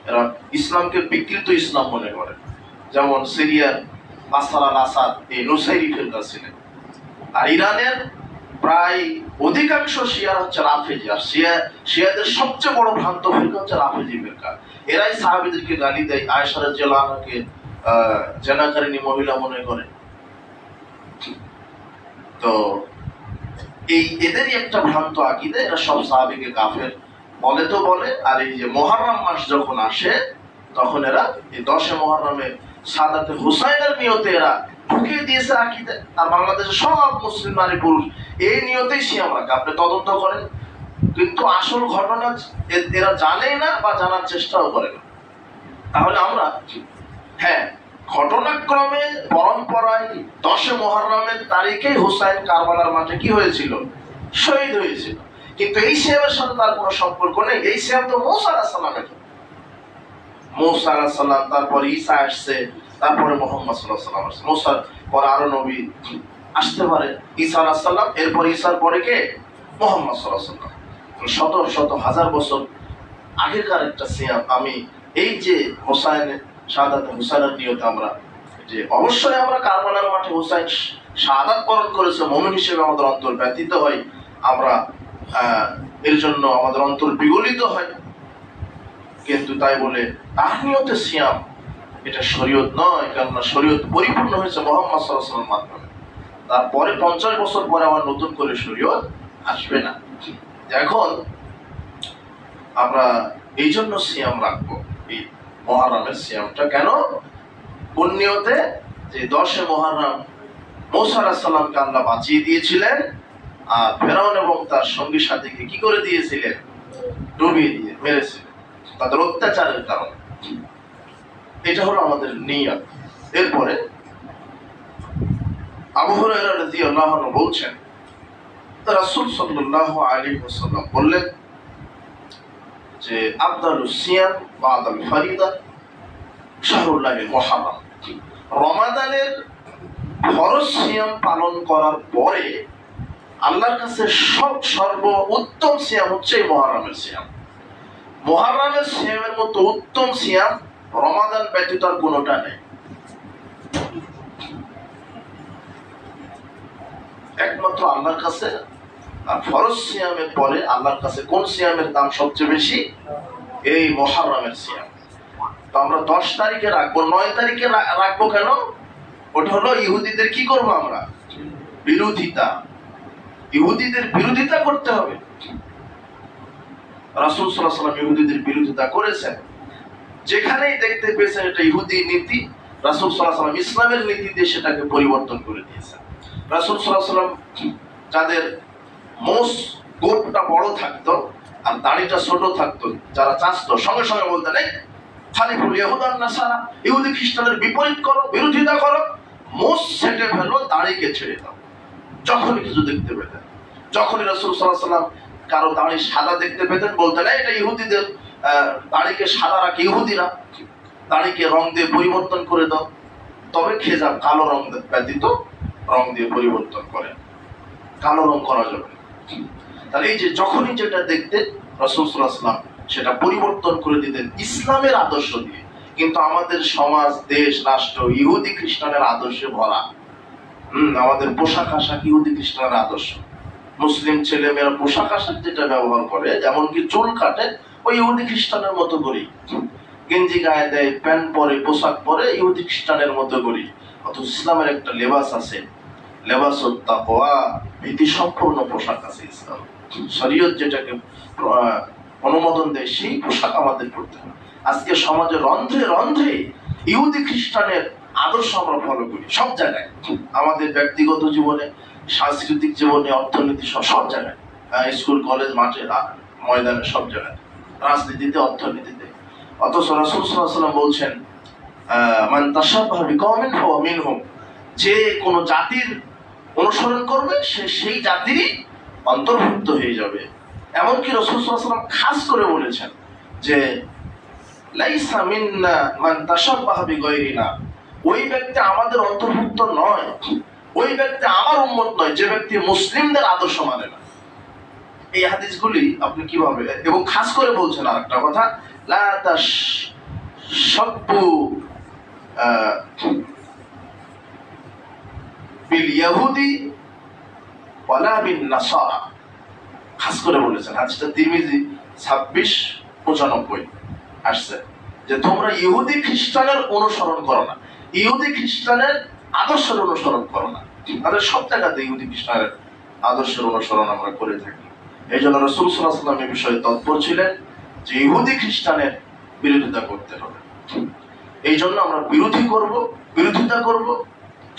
এরা ইসলামকে বিকৃত ইসলাম মনে করে। যেমন সিরিয়ার বাশার আল আসাদ এই নুসাইরি ফিরকা ছিলেন। আর ইরানের প্রায় অধিকাংশ শিয়া হচ্ছে রাফেজি। আর শিয়াদের সবচেয়ে বড় ভ্রান্ত ফিরকা হচ্ছে রাফেজি ফিরকা। এরাই সাহাবীদেরকে গালি দেয়, আয়েশা রাদিয়াল্লাহু আনহাকে জানাকারিনী মহিলা মনে করে। তো এই এদেরই একটা ভ্রান্ত আকীদা, এরা সব সাহাবীকে কাফের বলে তো বলে। আর এই যে মুহররম মাস যখন আসে, তখন এরা এই 10 মুহররমে সাদাতে হুসাইনের নিয়তে এরা ঢুকিয়ে দিয়েছে আকীদা। আর বাংলাদেশের সব মুসলিম নারী পুরুষ এই নিয়তেই সিয়াম রাখে। আপনি তদন্ত করেন, কিন্তু আসল ঘটনা এরা জানেই না বা জানার চেষ্টাও করে না। তাহলে আমরা ঘটনাক্রমে পরম্পরায় 10 মুহররমের তারিখে হুসাইন কারবালার মাঠে কি হয়েছিল? শহীদ হয়েছিল। কিন্তু এই সিয়ামের সাথে তার কোনো সম্পর্ক নেই। এই সিয়াম তো মুসা আলাইহিস সালামের। মুসা আলাইহিস সালাম, তারপর ঈসা আসছে, তারপরে মুহাম্মদ সাল্লাল্লাহু আলাইহি ওয়াসাল্লাম আসছে। মুসার পর আরো নবী আসতে পারে, ঈসা আলাইহিস সালাম, এরপর ঈসার পরে কে? মুহাম্মদ সাল্লাল্লাহু আলাইহি ওয়াসাল্লাম। শত শত হাজার বছর আগেকার একটা সিয়াম। আমি এই যে হুসাইনের শাহাদাত হুসাইনের নিয়তে আমরা যে অবশ্যই আমরা কারবালার মাঠে হুসাইন শাহাদাত বরণ করেছে, মুমিন হিসেবে আমাদের অন্তর ব্যথিত হয়, আমরা এর জন্য আমাদের অন্তর বিগলিত হয়। কিন্তু তাই বলে তার নিয়তে সিয়াম, এটা শরীয়ত নয়। কেননা শরীয়ত পরিপূর্ণ হয়েছে মুহাম্মদ সাল্লাল্লাহু আলাইহি ওয়াসাল্লামের মাধ্যমে। তারপরে 50 বছর পরে আবার নতুন করে শরীয়ত আসবে না। এখন আমরা এই জন্য সিয়াম রাখবো, এই মুহররমের সিয়ামটা। কেন? কোন নিয়তে? যে 10 মুহররম মুসা আলাইহিস সালামকে আল্লাহ বাঁচিয়ে দিয়েছিলেন, আর ফেরাউন এবং তার সঙ্গী সাথীকে কি করে দিয়েছিলেন? ডুবিয়ে দিয়ে মেরেছিলেন তাদের অত্যাচারের কারণে। এটা হলো আমাদের নিয়ত। এরপরে আবু হুরায়রা রাদিয়াল্লাহু আনহু বলছেন, রাসূল সাল্লাল্লাহু আলাইহি ওয়াসাল্লাম বললেন যে আফদালুস সিয়াম বাদাল ফারিদা শাহরুল্লাহিল মুহাররম। রমাদানের ফরজ সিয়াম পালন করার পরে আল্লাহর কাছে সর্ব উত্তম সিয়াম হচ্ছে এই মুহররমের সিয়াম। মুহররমের সিয়ামের মতো উত্তম সিয়াম রমাদান ব্যতীত আর কোনোটা নেই। একমাত্র আল্লাহর কাছে। আর ফরজ সিয়ামের পরে আল্লাহর কাছে কোন সিয়ামের দাম সবচেয়ে বেশি? এই মুহররমের সিয়াম। তো আমরা 10 তারিখে রাখবো, 9 তারিখে রাখবো কেন? ওটা হলো ইহুদিদের কি করবো আমরা? বিরোধিতা। ইহুদিদের বিরোধিতা করতে হবে। রাসূল সাল্লাল্লাহু আলাইহি ওয়াসাল্লাম ইহুদিদের বিরোধিতা করেছেন। যেখানেই দেখতে পেয়েছেন এটা ইহুদি নীতি, রাসূল সাল্লাল্লাহু আলাইহি ওয়াসাল্লাম ইসলামের নীতি দিয়ে সেটাকে পরিবর্তন করে দিয়েছেন। রাসূল সাল্লাল্লাহু আলাইহি ওয়াসাল্লাম যাদের মোষ গোটটা বড় থাকতো আর দাড়িটা ছোট থাকতো, যারা চাচতো, সঙ্গে সঙ্গে বলতেন এই খালিফুল ইহুদান নাসারা, ইহুদি খ্রিস্টানদের বিপরীত করো, বিরোধিতা করো, মোষ ছেটে ফেলো, দাড়িকে ছেড়ে দাও। যখনই কিছু দেখতে পেতেন যখনই রাসূল সাল্লাল্লাহু আলাইহি ওয়াসাল্লাম কারো দাড়ি সাদা দেখতে পেতেন বলতেন এটা ইহুদিদের দাড়িকে সাদা রাখে ইহুদিরা, দাড়িকে রং দিয়ে পরিবর্তন করে দাও, তবে খেজাব কালো রং ব্যতীত রং দিয়ে পরিবর্তন করে, কালো রং করা যাবে। তাহলে এই যে যখনই যেটা দেখতেন রাসূল সাল্লাল্লাহু আলাইহি ওয়াসাল্লাম সেটা পরিবর্তন করে দিতেন ইসলামের আদর্শ দিয়ে। কিন্তু আমাদের সমাজ, দেশ, রাষ্ট্র ইহুদি খ্রিস্টানের আদর্শে ভরা। আমাদের পোশাক আশাক ইহুদি খ্রিস্টানের আদর্শ। মুসলিম ছেলে মেয়েরা পোশাক আশাক যেটা ব্যবহার করে, এমনকি চুল কাটে ওই ইহুদি খ্রিস্টানের মতো করি, গেঞ্জি গায়ে দেয়, প্যান্ট পরে, পোশাক পরে ইহুদি খ্রিস্টানের মতো করি। অথচ ইসলামের একটা লেবাস আছে, লেবাসুত তাকওয়া, ভীতি সম্পূর্ণ পোশাক আছে ইসলাম। শরীয়ত যেটাকে অনুমোদন দেয় সেই পোশাক আমাদের পড়তে হবে। আজকে সমাজে রন্ধ্রে রন্ধ্রে ইহুদি খ্রিস্টানের আদর্শ আমরা ফলো করি সব জায়গায়, আমাদের ব্যক্তিগত জীবনে, সাংস্কৃতিক জীবনে, অর্থনীতি, সব জায়গায়, স্কুল কলেজ মাঠে ময়দানে, সব জায়গায়, রাজনীতিতে, অর্থনীতিতে। অথচ রাসূল সাল্লাল্লাহু আলাইহি ওয়াসাল্লাম বলছেন মান তাশাব্বাহা বিকওমিন ফাহুয়া মিনহুম, যে কোনো জাতির অনুসরণ করবে সে সেই জাতিরই অন্তর্ভুক্ত হয়ে যাবে। এমনকি রাসূল সাল্লাল্লাহু আলাইহি ওয়াসাল্লাম খাস করে বলেছেন যে লাইসা মিন্না মান তাশাব্বাহা বিগায়রিনা, ওই ব্যক্তি আমাদের অন্তর্ভুক্ত নয়, ওই ব্যক্তি আমার উম্মত নয় যে ব্যক্তি মুসলিমদের আদর্শ মানে না। এই হাদিসগুলি আপনি কিভাবে, এবং খাস করে বলছেন আরেকটা কথা, লা তাশাব্বু বিল ইহুদি ওয়ালা বিন নাসারা, খাস করে বলেছেন। হাদিসটা তিরমিজি 2695 আসছে যে তোমরা ইহুদি খ্রিস্টানের অনুসরণ করো না, ইহুদি খ্রিস্টানের আদর্শের অনুসরণ করো না। তাদের সব জায়গাতে ইহুদি খ্রিস্টানের আদর্শের অনুসরণ আমরা করে থাকি। এই জন্য রাসূল সাল্লাল্লাহু আলাইহি ওয়াসাল্লাম এই বিষয়ে তৎপর ছিলেন যে ইহুদি খ্রিস্টানের বিরোধিতা করতে হবে। এই জন্য আমরা বিরোধিতা করব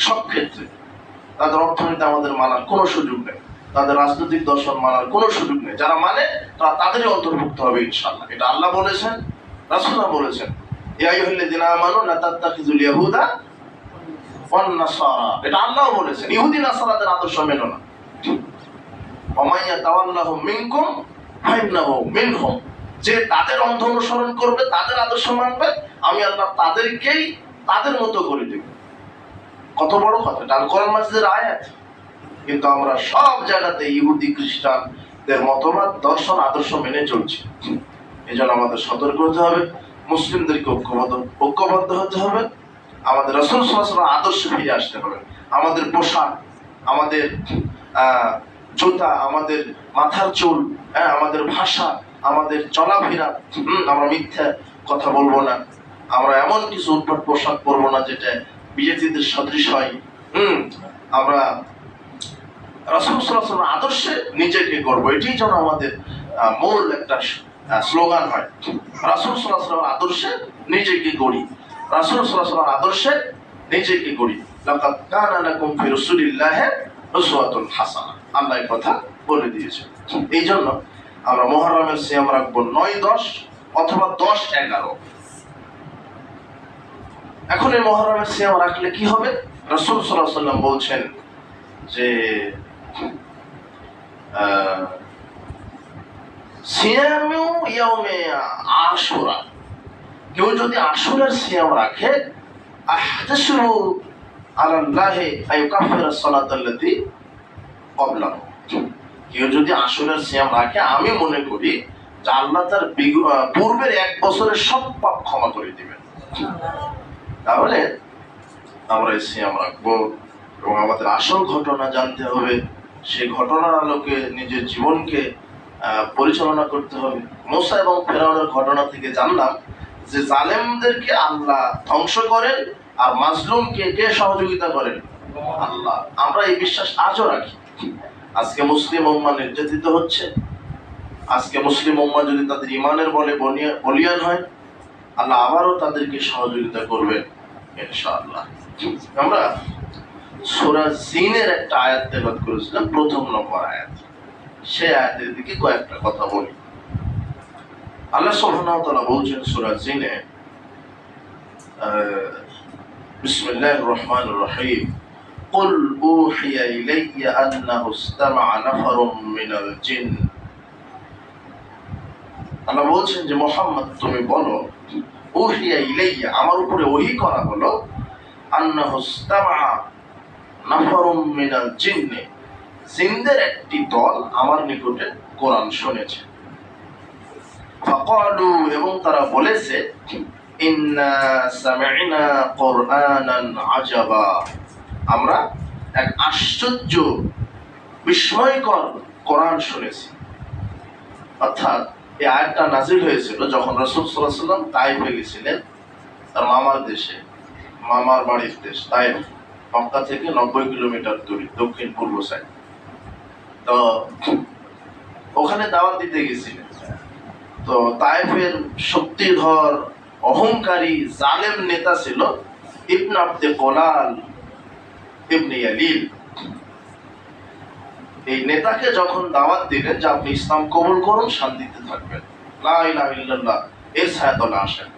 সব ক্ষেত্রে। তাদের অর্থনীতি আমাদের মানার কোনো সুযোগ নেই, তাদের রাজনৈতিক দর্শন মানার কোনো সুযোগ নেই। যারা মানে তারা তাদেরই অন্তর্ভুক্ত হবে ইনশাআল্লাহ। এটা আল্লাহ বলেছেন, রাসূলুল্লাহ বলেছেন, ইয়া আইয়ুহাল্লাযীনা আমানু লা তাত্তাখিযুল ইয়াহুদা ওয়ান নাসারা, এটা আল্লাহ বলেছেন। ইহুদি নাসারাদের আদর্শ মেনো না। ওয়া মান ইয়াতাওয়াল্লাহুম মিনকুম ফাইন্নাহু মিনহুম, যে তাদের অন্ধ অনুসরণ করবে, তাদের আদর্শ মানবে, আমি আল্লাহ তাদেরকেই তাদের মতো করে দেব। কত বড় কথা, এটা আল কোরআন মাজিদের আয়াত। কিন্তু আমরা সব জায়গাতে ইহুদি খ্রিস্টানদের মতবাদ, দর্শন, আদর্শ মেনে চলছি। এই জন্য আমাদের সতর্ক হতে হবে, মুসলিমদেরকে ঐক্যবদ্ধ হতে হবে, আমাদের রাসূল সাল্লাল্লাহু আলাইহি ওয়াসাল্লাম আদর্শে ফিরে আসতে হবে। আমাদের পোশাক, আমাদের জুতা, আমাদের মাথার চুল, আমাদের ভাষা, আমাদের চলাফেরা, আমরা মিথ্যা কথা বলবো না, আমরা এমন কিছু উদ্ভট পোশাক পরবো না যেটা বিজেপিদের সদৃশ হয়। আমরা রাসূল সাল্লাল্লাহু আলাইহি ওয়াসাল্লাম আদর্শে নিজেকে গড়বো, এটাই যেন আমাদের মূল একটা স্লোগান হয়। রাসূল সাল্লাল্লাহু আলাইহি ওয়াসাল্লাম আদর্শে নিজেকে গড়ি, রাসূল সাল্লাল্লাহু আলাইহি ওয়াসাল্লাম আদর্শে নিজেকে গড়ি। লাকাদ কানা লাকুম ফি রাসূলিল্লাহি উসওয়াতুন হাসানাহ, আল্লাহ এই কথা বলে দিয়েছে। এই জন্য আমরা মুহররমের সিয়াম রাখবো 9-10 অথবা 10-11। এখন এই মুহররমের সিয়াম রাখলে কি হবে? রাসূল সাল্লাল্লাহু আলাইহি ওয়াসাল্লাম বলছেন যে সিয়ামু ইয়াউমে আশুরা, কেউ যদি আশুরার সিয়াম রাখে, আহতাসিবু আলাল্লাহি আইয়ুকাফিরা সালাতাল্লাতী ক্বাবলাহু, কেউ যদি আশুরার সিয়াম রাখে, আমি মনে করি যে আল্লাহ তার পূর্বের 1 বছরের সব পাপ ক্ষমা করে দিবেন। তাহলে আমরা এই সিয়াম রাখবো এবং আমাদের আসল ঘটনা জানতে হবে, সেই ঘটনার আলোকে নিজের জীবনকে পরিচালনা করতে হবে। মুসা এবং ফেরাউনের ঘটনা থেকে জানলাম যে জালেমদেরকে আল্লাহ ধ্বংস করেন আর মাজলুমকে কে সহযোগিতা করেন? আল্লাহ। আমরা এই বিশ্বাস আজও রাখি। আজকে মুসলিম উম্মাহ নির্যাতিত হচ্ছে, আজকে মুসলিম উম্মাহ যদি তাদের ইমানের বলে বলিয়ান হয়, আল্লাহ আবারও তাদেরকে সহযোগিতা করবেন ইনশাআল্লাহ। আমরা সূরা জিনের একটা আয়াত তেলাওয়াত করেছিলাম, 1 নম্বর আয়াত। সেই আয়াতের দিকে কয়েকটা কথা বলি। আল্লাহ সুবহানাহু ওয়া তাআলা বলছেন সূরা জিনে, বিসমিল্লাহির রহমানির রহিম, কুল উহিয়া ইলাইয়া আন্নাহু ইসতামা'a নাফারুম মিনাল জিন। আল্লাহ বলছেন যে মুহাম্মদ তুমি বলো, উহিয়া ইলাইয়া আমার উপরে ওহী করা হলো, আন্নাহু ইসতামা'a নাফারুম মিনাল জিন জিনদের একটি দল আমার নিকটে কোরআন শুনেছে। ফাকালু এবং তারা বলেছে, ইন্না সামি'না কুরআনান আজাবা আমরা এক আশ্চর্য বিস্ময়কর কোরআন শুনেছি। অর্থাৎ এই আয়াতটা নাজিল হয়েছিল যখন রাসূল সাল্লাল্লাহু আলাইহি ওয়াসাল্লাম তায়েফে গেছিলেন, তার মামার দেশে, মামার বাড়ির দেশ তায়েফ, মক্কা থেকে 90 কিলোমিটার দূরে দক্ষিণ পূর্ব সাইড। তো ওখানে দাওয়াত দিতে গেছিলেন। তো তায়েফের শক্তিধর অহংকারী জালেম নেতা ছিল ইবনে আব্দে কোলাল ইবনে ইয়ালিল। এই নেতাকে যখন দাওয়াত দিলেন যে আপনি ইসলাম কবুল করুন, শান্তিতে থাকবেন, লা ইলাহা ইল্লাল্লাহ এর ছায়াতলে আসেন,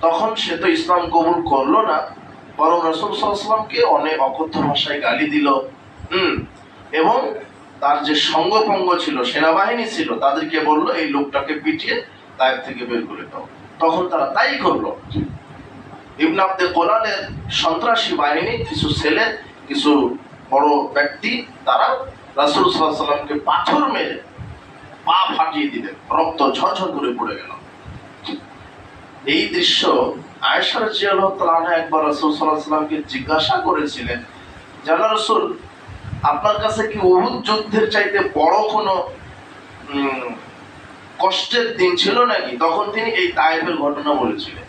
তখন সে তো ইসলাম কবুল করলো না, বরং রাসূল সাল্লাল্লাহু আলাইহি ওয়াসাল্লামকে অনেক অকথ্য ভাষায় গালি দিল। এবং তার যে সঙ্গপঙ্গ ছিল, সেনাবাহিনী ছিল, তাদেরকে বলল এই লোকটাকে পিটিয়ে তায়েফ থেকে বের করে দাও। তখন তারা তাই করলো। ইবনে আব্দে কোলালের সন্ত্রাসী বাহিনী কিছু ছেলে, কিছু বড় ব্যক্তি, তারা রাসূল সাল্লাল্লাহু আলাইহি ওয়াসাল্লামকে পাথর মেরে পা ফাটিয়ে দিলেন, রক্ত ঝরঝর করে পড়ে গেল। এই দৃশ্য আয়েশা রাদিয়াল্লাহু তাআলা আনহা একবার রাসূল সাল্লাল্লাহু আলাইহি ওয়াসাল্লামকে জিজ্ঞাসা করেছিলেন, জানা রাসূল আপনার কাছে কি উহুদ যুদ্ধের চাইতে বড় কোনো কষ্টের দিন ছিল নাকি? তখন তিনি এই তায়েফের ঘটনা বলেছিলেন।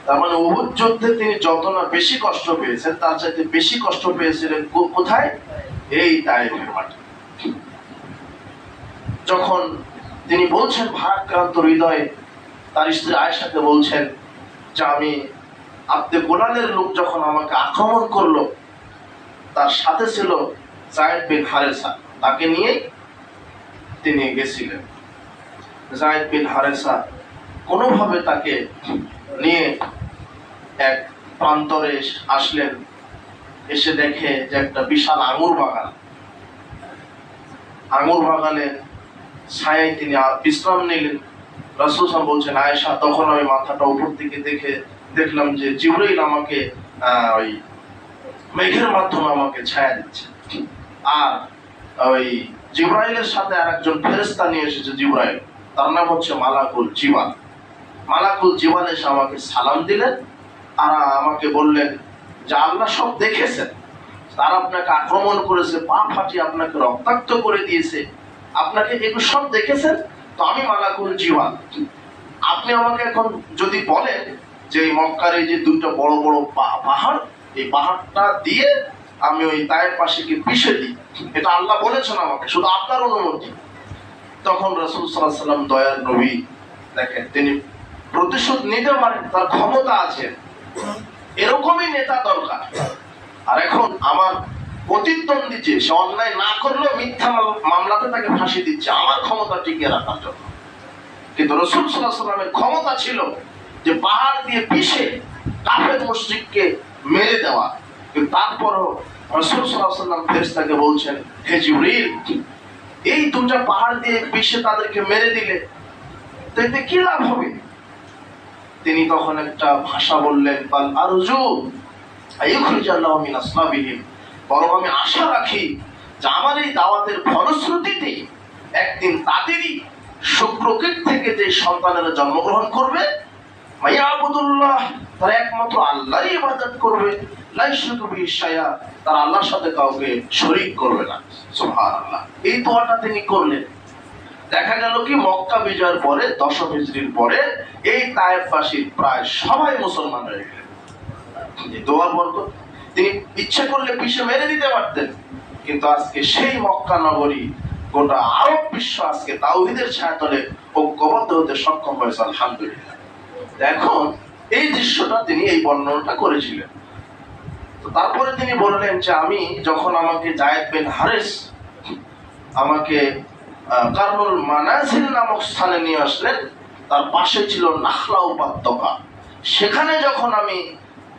তার মানে উহুদ যুদ্ধে তিনি যত না বেশি কষ্ট পেয়েছেন, তার চাইতে বেশি কষ্ট পেয়েছিলেন কোথায়? এই তায়েফের মাঠে। যখন তিনি বলছেন ভারাক্রান্ত হৃদয়ে, তার স্ত্রী আয়েশাকে বলছেন যে আমি আব্দে কোলালের লোক যখন আমাকে আক্রমণ করলো, তার সাথে ছিল যায়েদ বিন হারেসা, তাকে নিয়ে তিনি গেছিলেন। যায়েদ বিন হারেসা কোনোভাবে তাকে নিয়ে এক প্রান্তরে আসলেন, এসে দেখে যে একটা বিশাল আঙুর বাগান, আঙুর বাগানের ছায়ায় তিনি বিশ্রাম নিলেন। রাসূল সাল্লাল্লাহু বলছেন আয়েশা, তখন আমি মাথাটা উপর দিকে দেখলাম যে জিবরাইল আমাকে ওই মেঘের মাধ্যমে আমাকে ছায়া দিচ্ছে, আর ওই জিবরাইলের সাথে আরেকজন ফেরেশতা নিয়ে এসেছে জিবরাইল, তার নাম হচ্ছে মালাকুল জিবাল। মালাকুল জিবাল এসে আমাকে সালাম দিলেন আর আমাকে বললেন যে আল্লাহ সব দেখেছেন, তারা আপনাকে আক্রমণ করেছে, পা ফাটিয়ে আপনাকে রক্তাক্ত করে দিয়েছে, আপনাকে এগুলো সব দেখেছেন। তো আমি মালাকুল জিবাল, আপনি আমাকে এখন যদি বলেন যে এই মক্কার এই যে দুইটা বড় বড় পাহাড়, এই পাহাড়টা দিয়ে আমি ওই তায়ের পাশে গিয়ে পিষে দিই, এটা আল্লাহ বলেছেন আমাকে, শুধু আপনার অনুমতি। তখন রাসূল সাল্লাল্লাহু আলাইহি ওয়াসাল্লাম দয়ার নবী, দেখেন তিনি প্রতিশোধ নিতে পারেন, তার ক্ষমতা আছে, এরকমই নেতা দরকার। আর এখন আমার প্রতিদ্বন্দ্বী যে সে অন্যায় না করলেও মিথ্যা মামলাতে তাকে ফাঁসি দিচ্ছে আমার ক্ষমতা টিকিয়ে রাখার জন্য। কিন্তু রাসূল সাল্লাল্লাহু আলাইহি ওয়াসাল্লামের ক্ষমতা ছিল যে পাহাড় দিয়ে পিষে কাফের মুশরিককে মেরে দেওয়া। কিন্তু তারপরও রাসূল সাল্লাল্লাহু আলাইহি ওয়াসাল্লাম ফেরেশতাকে বলছেন, হে জিবরিল, এই দুটো পাহাড় দিয়ে পিষে তাদেরকে মেরে দিলে তো এতে কি লাভ হবে? তিনি তখন একটা ভাষা বললেন, বাল আরজু আইয়ুখরিজাল্লাহু মিন আসলাবিহিম, বরং আমি আশা রাখি যে আমার এই দাওয়াতের ফলশ্রুতিতে একদিন তাদেরই শুক্রকীট থেকে যে সন্তানেরা জন্মগ্রহণ করবে, মাইয়াবুদুল্লাহ, তারা একমাত্র আল্লাহরই ইবাদত করবে, লা ইশরিকু বিহি শাইআ, তারা আল্লাহর সাথে কাউকে শরীক করবে না। সুবহানাল্লাহ। এই দোয়াটা তিনি করলেন। দেখা গেল কি মক্কা বিজয়ের পরে 10 হিজরির পরে এই তায়েফবাসী প্রায় সবাই মুসলমান হয়ে গেলেন। এই দোয়ার বরকত, তিনি ইচ্ছা করলে পিষে মেরে দিতে পারতেন, কিন্তু আজকে সেই মক্কা নগরী, গোটা আরব বিশ্ব আজকে তাওহীদের ছায়াতলে ঐক্যবদ্ধ হতে সক্ষম হয়েছে, আলহামদুলিল্লাহ। এখন এই দৃশ্যটা তিনি এই বর্ণনাটা করেছিলেন। তো তারপরে তিনি বললেন যে আমি যখন আমাকে যায়েদ বিন হারেস আমাকে কারনুল মানাজিল নামক স্থানে নিয়ে আসলেন, তার পাশে ছিল নাখলা উপত্যকা, সেখানে যখন আমি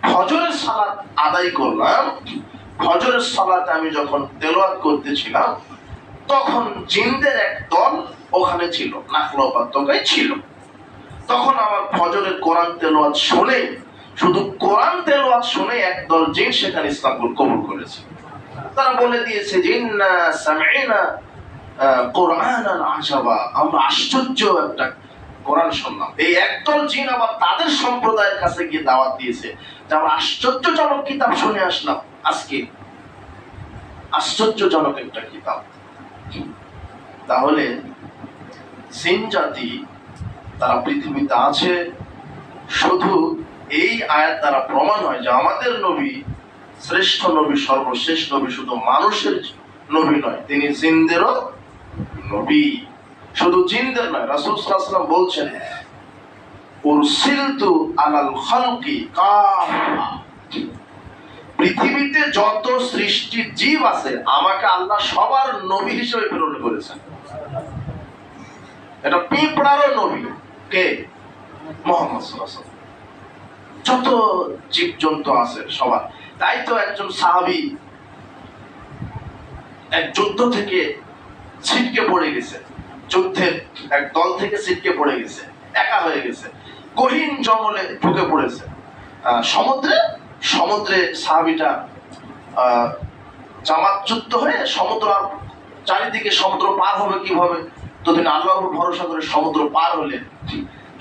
ফজরের সালাত আদায় করলাম, ফজরের সালাতে আমি যখন তেলাওয়াত করতেছিলাম তখন জিনদের এক দল ওখানে ছিল, নাখলা উপত্যকায় ছিল। তখন আমার ফজরের কোরআন তেলাওয়াত শুনে, শুধু কোরআন তেলাওয়াত শুনে একদল জিন সেখানে ইসলাম কবুল করেছে। তারা বলে দিয়েছে যে ইন্না সামি'না কুরআনান আজাবা, আমরা আশ্চর্য একটা কোরআন শুনলাম। এই একদল জিন আবার তাদের সম্প্রদায়ের কাছে গিয়ে দাওয়াত দিয়েছে যে আমরা আশ্চর্যজনক কিতাব শুনে আসলাম আজকে, আশ্চর্যজনক একটা কিতাব। তাহলে জিন জাতি তারা পৃথিবীতে আছে, শুধু এই আয়াত দ্বারা প্রমাণ হয় যে আমাদের নবী শ্রেষ্ঠ নবী, সর্বশেষ নবী, শুধু মানুষের নবী নয়, তিনি জিনদেরও নবী। শুধু জিনদের নয়, রাসূল সাল্লাল্লাহু আলাইহি ওয়াসাল্লাম বলছেন উরসিলতু আলাল খালকি কাফা, পৃথিবীতে যত সৃষ্টির জীব আছে আমাকে আল্লাহ সবার নবী হিসেবে প্রেরণ করেছেন। এটা পিঁপড়ারও নবী কে? মুহাম্মদ সাল্লাল্লাহু আলাইহি ওয়াসাল্লাম। যত জীবজন্তু আছে সবার। তাই তো একজন সাহাবী এক যুদ্ধ থেকে ছিটকে পড়ে গেছে, যুদ্ধের এক দল থেকে ছিটকে পড়ে গেছে, একা হয়ে গেছে, গহীন জঙ্গলে ঢুকে পড়েছে। সমুদ্রে সাহাবীটা জামাতযুক্ত হয়ে সমুদ্র, চারিদিকে সমুদ্র পার হবে কিভাবে, তো তিনি আল্লাহর উপর ভরসা করে সমুদ্র পার হলেন।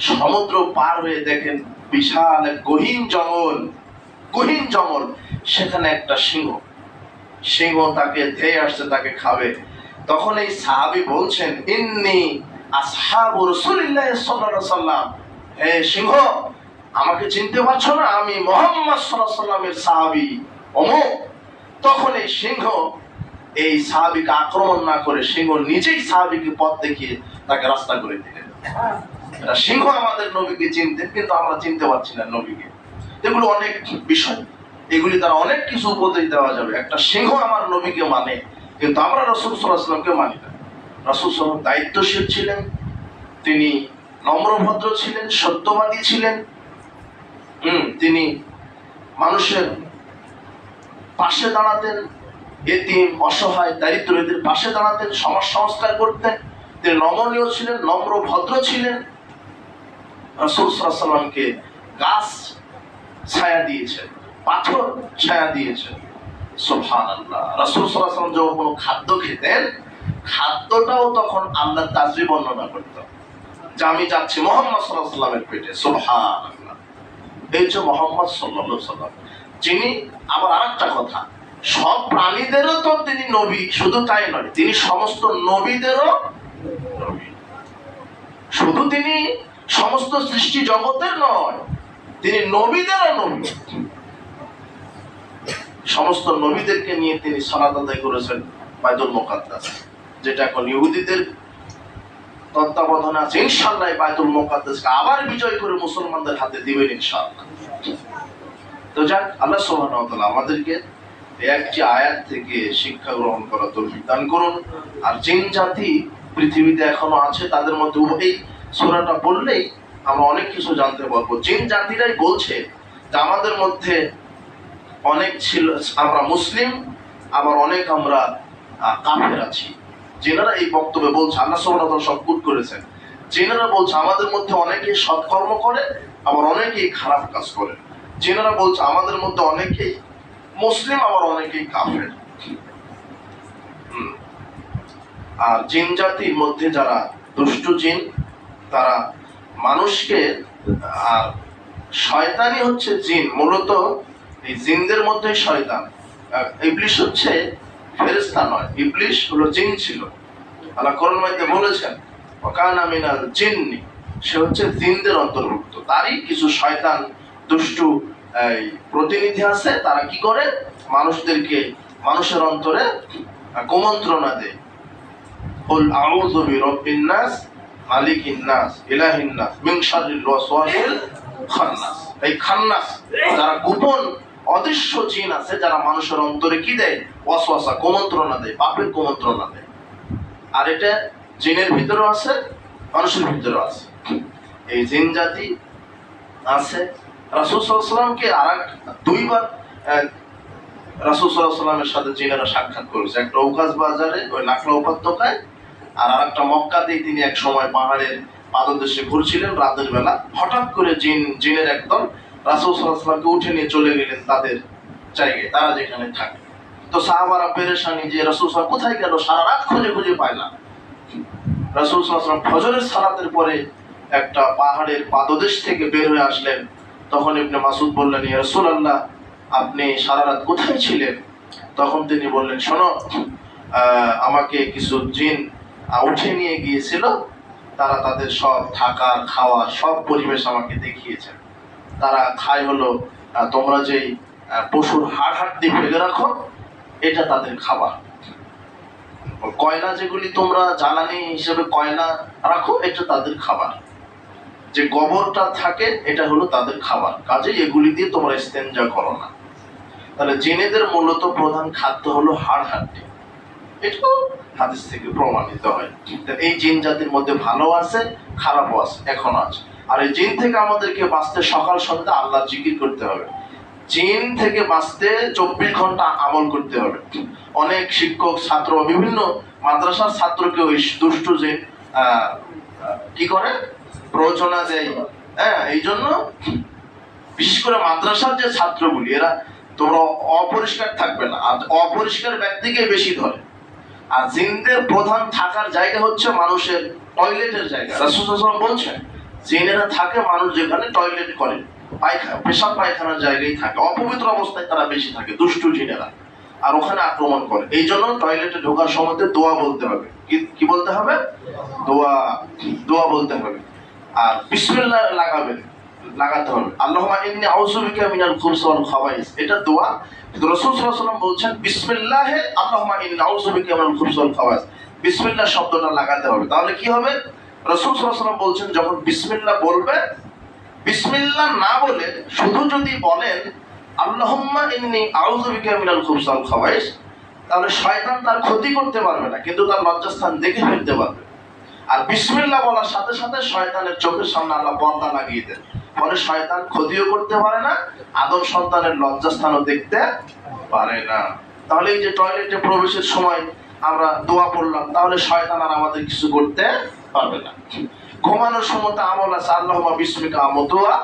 সমুদ্র পার হয়ে দেখেন বিশাল এক গহীন জঙ্গল, সেখানে একটা সিংহ তাকে ধেয়ে আসছে, তাকে খাবে। তখন এই সাহাবী বলছেন ইন্নী আসহাবু রাসূলিল্লাহ সাল্লাল্লাহু আলাইহি ওয়াসাল্লাম, হে সিংহ আমাকে চিনতে পারছো না? আমি মুহাম্মদ সাল্লাল্লাহু আলাইহি ওয়াসাল্লামের সাহাবী অমুক। তখন এই সিংহ এই সাহাবীকে আক্রমণ না করে সিংহ নিজেই সাহাবীকে পথ দেখিয়ে তাকে রাস্তা করে দিলেন। এটা সিংহ আমাদের নবীকে চিনতেন, কিন্তু আমরা চিনতে পারছি না নবীকে। এগুলো অনেক বিষয়, এগুলি দ্বারা অনেক কিছু উপদেশ দেওয়া যাবে। একটা সিংহ আমার নবীকে মানে, কিন্তু আমরা রাসূল সাল্লাল্লাহু আলাইহি ওয়াসাল্লামকে মানি না। রাসূল সাল্লাল্লাহু আলাইহি ওয়াসাল্লাম দায়িত্বশীল ছিলেন, তিনি নম্রভদ্র ছিলেন, সত্যবাদী ছিলেন। তিনি মানুষের পাশে দাঁড়াতেন, এতিম, অসহায়, দারিদ্রদের পাশে দাঁড়াতেন, সমাজ সংস্কার করতেন। তিনি নমনীয় ছিলেন, নম্রভদ্র ছিলেন। রাসূল সাল্লাল্লাহু আলাইহি ওয়াসাল্লামকে গাছ ছায়া দিয়েছেন, পাথর ছায়া দিয়েছেন। সুবহানাল্লাহ। রাসূল সাল্লাল্লাহু আলাইহি ওয়াসাল্লাম যখন কোনো খাদ্য খেতেন, খাদ্যটাও তখন আল্লাহর তাজবীহ বর্ণনা করতেন যে আমি যাচ্ছি মুহাম্মদ সাল্লাল্লাহু আলাইহি ওয়াসাল্লামের পেটে। সুবহানাল্লাহ। এই যে মুহাম্মদ সাল্লাল্লাহু আলাইহি ওয়াসাল্লাম, যিনি আবার আরেকটা কথা, সব প্রাণীদেরও তো তিনি নবী, শুধু তাই নয়, তিনি সমস্ত নবীদেরও নবী। শুধু তিনি সমস্ত সৃষ্টি জগতের নয়, তিনি নবীদেরও নবী। সমস্ত নবীদেরকে নিয়ে তিনি সালাত আদায় করেছেন বাইতুল মুকাদ্দাস, যেটা এখন ইহুদিদের তত্ত্বাবধানে আছে। ইনশাআল্লাহ বাইতুল মুকাদ্দাসকে আবার বিজয় করে মুসলমানদের হাতে দিবেন ইনশাআল্লাহ। তো যাক, আল্লাহ সুবহানাহু ওয়া তাআলা আমাদেরকে একটি আয়াত থেকে শিক্ষা গ্রহণ করার তৌফিক দান করুন। আর জিন জাতি পৃথিবীতে এখনো আছে, তাদের মধ্যে এই সূরাটা পড়লেই আমরা অনেক কিছু জানতে পারবো। জিন জাতিরাই বলছে যে আমাদের মধ্যে অনেক ছিল, আমরা মুসলিম, আবার অনেক আমরা কাফের আছি। জিনেরা এই বক্তব্যে বলছে, আল্লাহ সুবহানাহু ওয়া তাআলা সব কুট করেছেন। জিনেরা বলছে আমাদের মধ্যে অনেকেই সৎকর্ম করে, আবার অনেকেই খারাপ কাজ করে। জিনেরা বলছে আমাদের মধ্যে অনেকেই মুসলিম, আবার অনেকেই কাফের। আর জিন জাতির মধ্যে যারা দুষ্টু জিন, তারা মানুষকে, আর শয়তানি হচ্ছে জিন, মূলত এই জিনদের মধ্যে শয়তান। ইবলিস হচ্ছে ফেরেশতা নয়, ইবলিস হলো জিন ছিল। আল্লাহ কোরআন মধ্যে বলেছেন ওয়াকানা মিনাল জিন্নি, সে হচ্ছে জিনদের অন্তর্ভুক্ত। তারই কিছু শয়তান দুষ্টু প্রতিনিধি আছে, তারা কি করে মানুষদেরকে, মানুষের অন্তরে কুমন্ত্রণা দেয়। কুল আউযু বিরাব্বিন নাস, মালিকিন নাস, ইলাহিন নাস, মিন শাররিল ওয়াসওয়াসিল খান্নাস। এই খান্নাস যারা গোপন অদৃশ্য জিন আছে, যারা মানুষের অন্তরে কি দেয়, ওয়াসওয়াসা, কুমন্ত্রণা দেয়, পাপের কুমন্ত্রণা দেয়। আর এটা জিনের ভিতরেও আছে, মানুষের ভিতরেও আছে। এই জিন জাতি আছে। রাসূল সাল্লাল্লাহু আলাইহি ওয়াসাল্লামকে দুইবার রাসূল সাল্লাল্লাহু আলাইহি ওয়াসাল্লামের সাথে জিনেরা সাক্ষাৎ করেছে, একটা ঔকাজ বাজারে ওই লাকড়া উপত্যকায়, আর আরেকটা মক্কাতেই। তিনি এক সময় পাহাড়ের পাদদেশে ঘুরছিলেন রাতের বেলা, হঠাৎ করে জিনের একদল রাসূল সাল্লাল্লাহু আলাইহি ওয়াসাল্লামকে উঠে নিয়ে চলে গেলেন তাদের জায়গায়, তারা যেখানে থাকে। তো সাহাবারা পেরেশানি যে রাসূল সাল্লাল্লাহু কোথায় গেল, সারা রাত খুঁজে খুঁজে পায় না। রাসূল সাল্লাল্লাহু আলাইহি ওয়াসাল্লাম ফজরের সালাতের পরে একটা পাহাড়ের পাদদেশ থেকে বের হয়ে আসলেন। তখন ইবনে মাসউদ বললেন, ইয়া রাসূলুল্লাহ, আপনি সারা রাত কোথায় ছিলেন? তখন তিনি বললেন, শোনো, আমাকে কিছু জিন উঠে নিয়ে গিয়েছিল, তারা তাদের সব থাকার খাওয়ার সব পরিবেশ আমাকে দেখিয়েছেন। তারা খায় হলো তোমরা যেই পশুর হাড় হাড্ডি ফেলে রাখো, এটা তাদের খাবার। কয়লা যেগুলি তোমরা জ্বালানি হিসেবে কয়লা রাখো, এটা তাদের খাবার। যে গোবরটা থাকে, এটা হলো তাদের খাবার। কাজে এগুলি দিয়ে তোমরা ইস্তেঞ্জা করো না। তাহলে জিনেদের মূলত প্রধান খাদ্য হলো হাড় হাড্ডি, এটাও হাদিস থেকে প্রমাণিত হয়। এই জিন জাতির মধ্যে ভালো আছে, খারাপও আছে, এখনো আছে। আর এই জিন থেকে আমাদেরকে বাঁচতে সকাল সন্ধ্যা আল্লাহ জিকির করতে হবে। জিন থেকে বাঁচতে 24 ঘন্টা আমল করতে হবে। অনেক শিক্ষক ছাত্র, বিভিন্ন মাদ্রাসার ছাত্রকে ওই দুষ্ট জিন কি করে, প্ররোচনা দেয়। এই জন্য বিশেষ করে মাদ্রাসার যে ছাত্রগুলি, এরা তোমরা অপরিষ্কার থাকবে না, আর অপরিষ্কার ব্যক্তিকে বেশি ধরে। আর জিনদের প্রধান থাকার জায়গা হচ্ছে মানুষের টয়লেটের জায়গা। রাসূল সাল্লাল্লাহু আলাইহি ওয়াসাল্লাম বলছেন, জিনেরা থাকে মানুষ যেখানে টয়লেট করে, পেশাব পায়খানার জায়গায় থাকে, অপবিত্র অবস্থায় তারা বেশি থাকে, দুষ্টু জিনেরা, আর ওখানে আক্রমণ করে। এই জন্য টয়লেটে ঢোকার সময় দোয়া বলতে হবে। কি বলতে হবে? দোয়া বলতে হবে। আর বিসমিল্লাহ লাগাতে হবে। আল্লাহুম্মা ইন্নী আউযু বিকা মিনাল খুবুসি ওয়াল খাবাইস, এটা দোয়া। কিন্তু রাসূল সাল্লাল্লাহু আলাইহি ওয়াসাল্লাম বলছেন বিসমিল্লাহে আল্লাহুম্মা ইন্নী আউযু বিকা মিনাল খুবুসি ওয়াল খাবাইস, বিসমিল্লাহ শব্দটা লাগাতে হবে। তাহলে কি হবে? রাসূল সাল্লাল্লাহু আলাইহি ওয়াসাল্লাম বলছেন, যখন বিসমিল্লাহ বলবে, বিসমিল্লাহ না বলে শুধু যদি বলেন আল্লাহুম্মা ইন্নী আউযু বিকা মিনাল খুবুসি ওয়াল খাবাইস, তাহলে শয়তান তার ক্ষতি করতে পারবে না, কিন্তু তার লজ্জাস্থান দেখে ফেলতে পারবে। আর বিসমিল্লাহ বলার সাথে সাথে শয়তানের চোখের সামনে আল্লাহ পর্দা লাগিয়ে দেন, ফলে শয়তান ক্ষতিও করতে পারে না, আদম সন্তানের লজ্জাস্থানও দেখতে পারে না। তাহলে এই যে টয়লেটে প্রবেশের সময় আমরা দোয়া পড়লাম, তাহলে শয়তান আর আমাদের কিছু করতে পারবে না। ঘুমানোর সময় তো আমল আছে, আল্লাহুম্মা বিসমিকা আমুতু ওয়া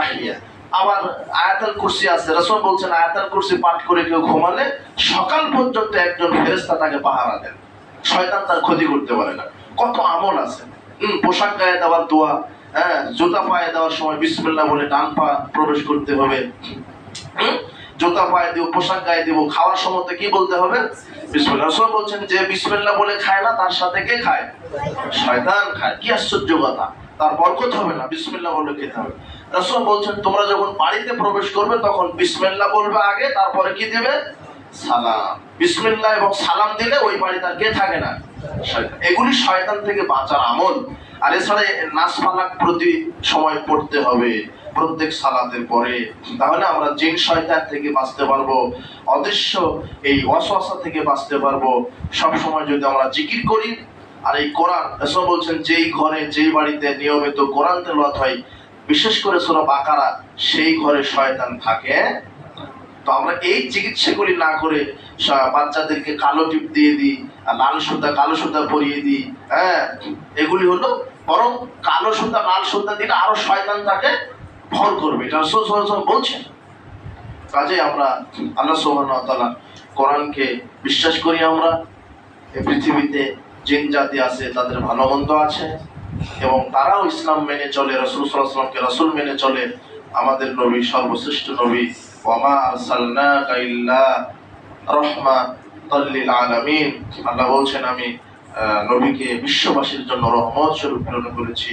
আহইয়া। আবার আয়াতুল কুরসি আছে, রাসূল বলছেন আয়াতুল কুরসি পাঠ করে কেউ ঘুমালে সকাল পর্যন্ত একজন ফেরেশতা তাকে পাহারা দেন, শয়তান তার ক্ষতি করতে পারে না। কত আমল আছে। পোশাক গায়ে দেওয়ার দোয়া, জুতা পায়ে দেওয়ার সময় বিসমিল্লাহ বলে ডান পা প্রবেশ করতে হবে। জুতা পায়ে দিব, পোশাক গায়ে দিব, খাওয়ার সময় কি বলতে হবে? বিসমিল্লাহ। রাসূল বলছেন যে বিসমিল্লাহ বলে খায় না, তার সাথে কে খায়? শয়তান খায়। কি আশ্চর্য কথা! তার বরকত হবে না, বিসমিল্লাহ বলে খেতে হবে। রাসূল বলছেন তোমরা যখন বাড়িতে প্রবেশ করবে তখন বিসমিল্লাহ বলবে আগে, তারপরে কি দিবে? সালাম। বিসমিল্লাহ এবং সালাম দিলে ওই বাড়িতে আর কে থাকে না? শয়তান। এগুলি শয়তান থেকে বাঁচার আমল। আর এছাড়া নাস ফালাক প্রতি সময় পড়তে হবে প্রত্যেক সালাতের পরে, তাহলে আমরা জিন শয়তান থেকে বাঁচতে পারবো, অদৃশ্য এই ওয়াসওয়াসা থেকে বাঁচতে পারবো। সব সময় যদি আমরা জিকির করি, আর এই কোরআন, রাসূল বলছেন যেই ঘরে যেই বাড়িতে নিয়মিত কোরআন তেলাওয়াত হয়, বিশেষ করে সূরা বাকারা, সেই ঘরে শয়তান থাকে। তো আমরা এই চিকিৎসাগুলি না করে বাচ্চাদেরকে কালো টিপ দিয়ে দিই, কালো সুতা পরিয়ে দিই, এগুলি হলো, বরং কালো সুতা লাল সুতা দিলে আরো শয়তান তাকে ভর করবে, এটা রাসূল সাল্লাল্লাহু আলাইহি ওয়াসাল্লাম বলছেন। কাজে আমরা আল্লাহ সুবহানাহু ওয়া তাআলা কোরআনকে বিশ্বাস করি। আমরা এই পৃথিবীতে জিন জাতি আছে, তাদের ভালো মন্দ আছে, এবং তারাও ইসলাম মেনে চলে, রাসূল সাল্লাল্লাহু আলাইহি ওয়াসাল্লামকে রাসূল মেনে চলে। আমাদের নবী সর্বশ্রেষ্ঠ নবী, ওয়ামা আরসালনাকা ইল্লা রাহমাতাল লিল আলামিন। আল্লাহ বলছেন আমি নবীকে বিশ্ববাসীর জন্য রহমত স্বরূপ প্রেরণ করেছি।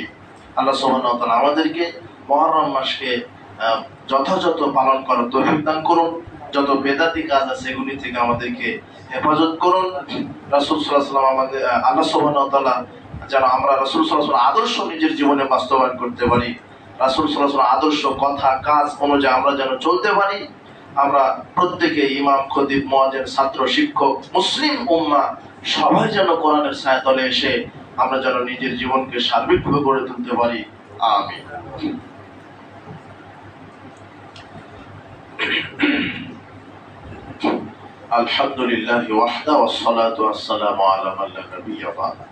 আল্লাহ সুবহানাহু ওয়া তাআলা আমাদেরকে মুহররম মাসকে যথাযথ পালন করার তৌফিক দান করুন। যত বেদাতি কাজ আছে এগুলি থেকে আমাদেরকে হেফাজত করুন। রাসূল সাল্লাল্লাহু আলাইহি ওয়াসাল্লাম আমাদের, আল্লাহ সুবহানাহু ওয়া তাআলা যেন আমরা রাসূল সাল্লাল্লাহু আলাইহি ওয়াসাল্লাম আদর্শ নিজের জীবনে বাস্তবায়ন করতে পারি। রাসূল সাল্লাল্লাহু আলাইহি ওয়াসাল্লাম আদর্শ কথা কাজ অনুযায়ী আমরা যেন চলতে পারি। আমরা প্রত্যেকে ইমাম, খতিব, মুয়াজ্জিন, ছাত্র, শিক্ষক, মুসলিম উম্মাহ সবাই যেন কোরআনের ছায়াতলে এসে আমরা যেন নিজের জীবনকে সার্বিকভাবে গড়ে তুলতে পারি। আমিন। الحمد لله وحده والصلاة والسلام على من لا نبي بعده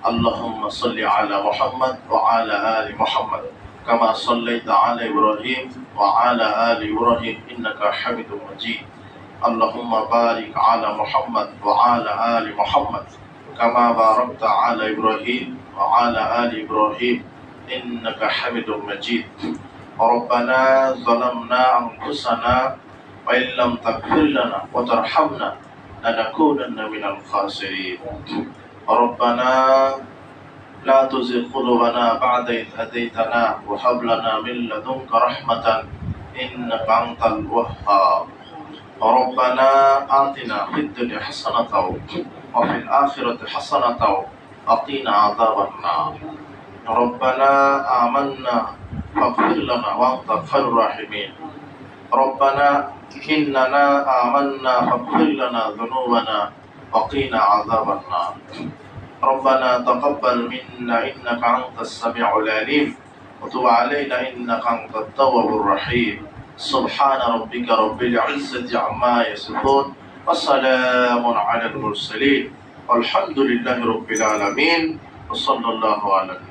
اللهم صل على محمد وعلى آل محمد كما صليت على إبراهيم وعلى آل إبراهيم إنك حميد مجيد اللهم بارك على محمد وعلى آل محمد كما باركت على إبراهيم وعلى آل إبراهيم إنك حميد مجيد ربنا ظلمنا أنفسنا وإن لم تغفر لنا وترحمنا لنكونن من الخاسرين ربنا لا تزغ قلوبنا بعد إذ هديتنا وهب لنا من لدنك رحمة إنك أنت الوهاب ربنا آتنا في الدنيا حسنة وفي الآخرة حسنة وقنا عذاب النار ربنا آمنا فاغفر لنا وأنت خير الراحمين ربنا إننا آمنا فاغفر لنا ذنوبنا وقنا عذاب النار ربنا تقبل منا إنك أنت السميع العليم وتب علينا إنك أنت التواب الرحيم سبحان ربك رب العزة عما يصفون وسلام على المرسلين والحمد لله رب العالمين وصلى الله على النبي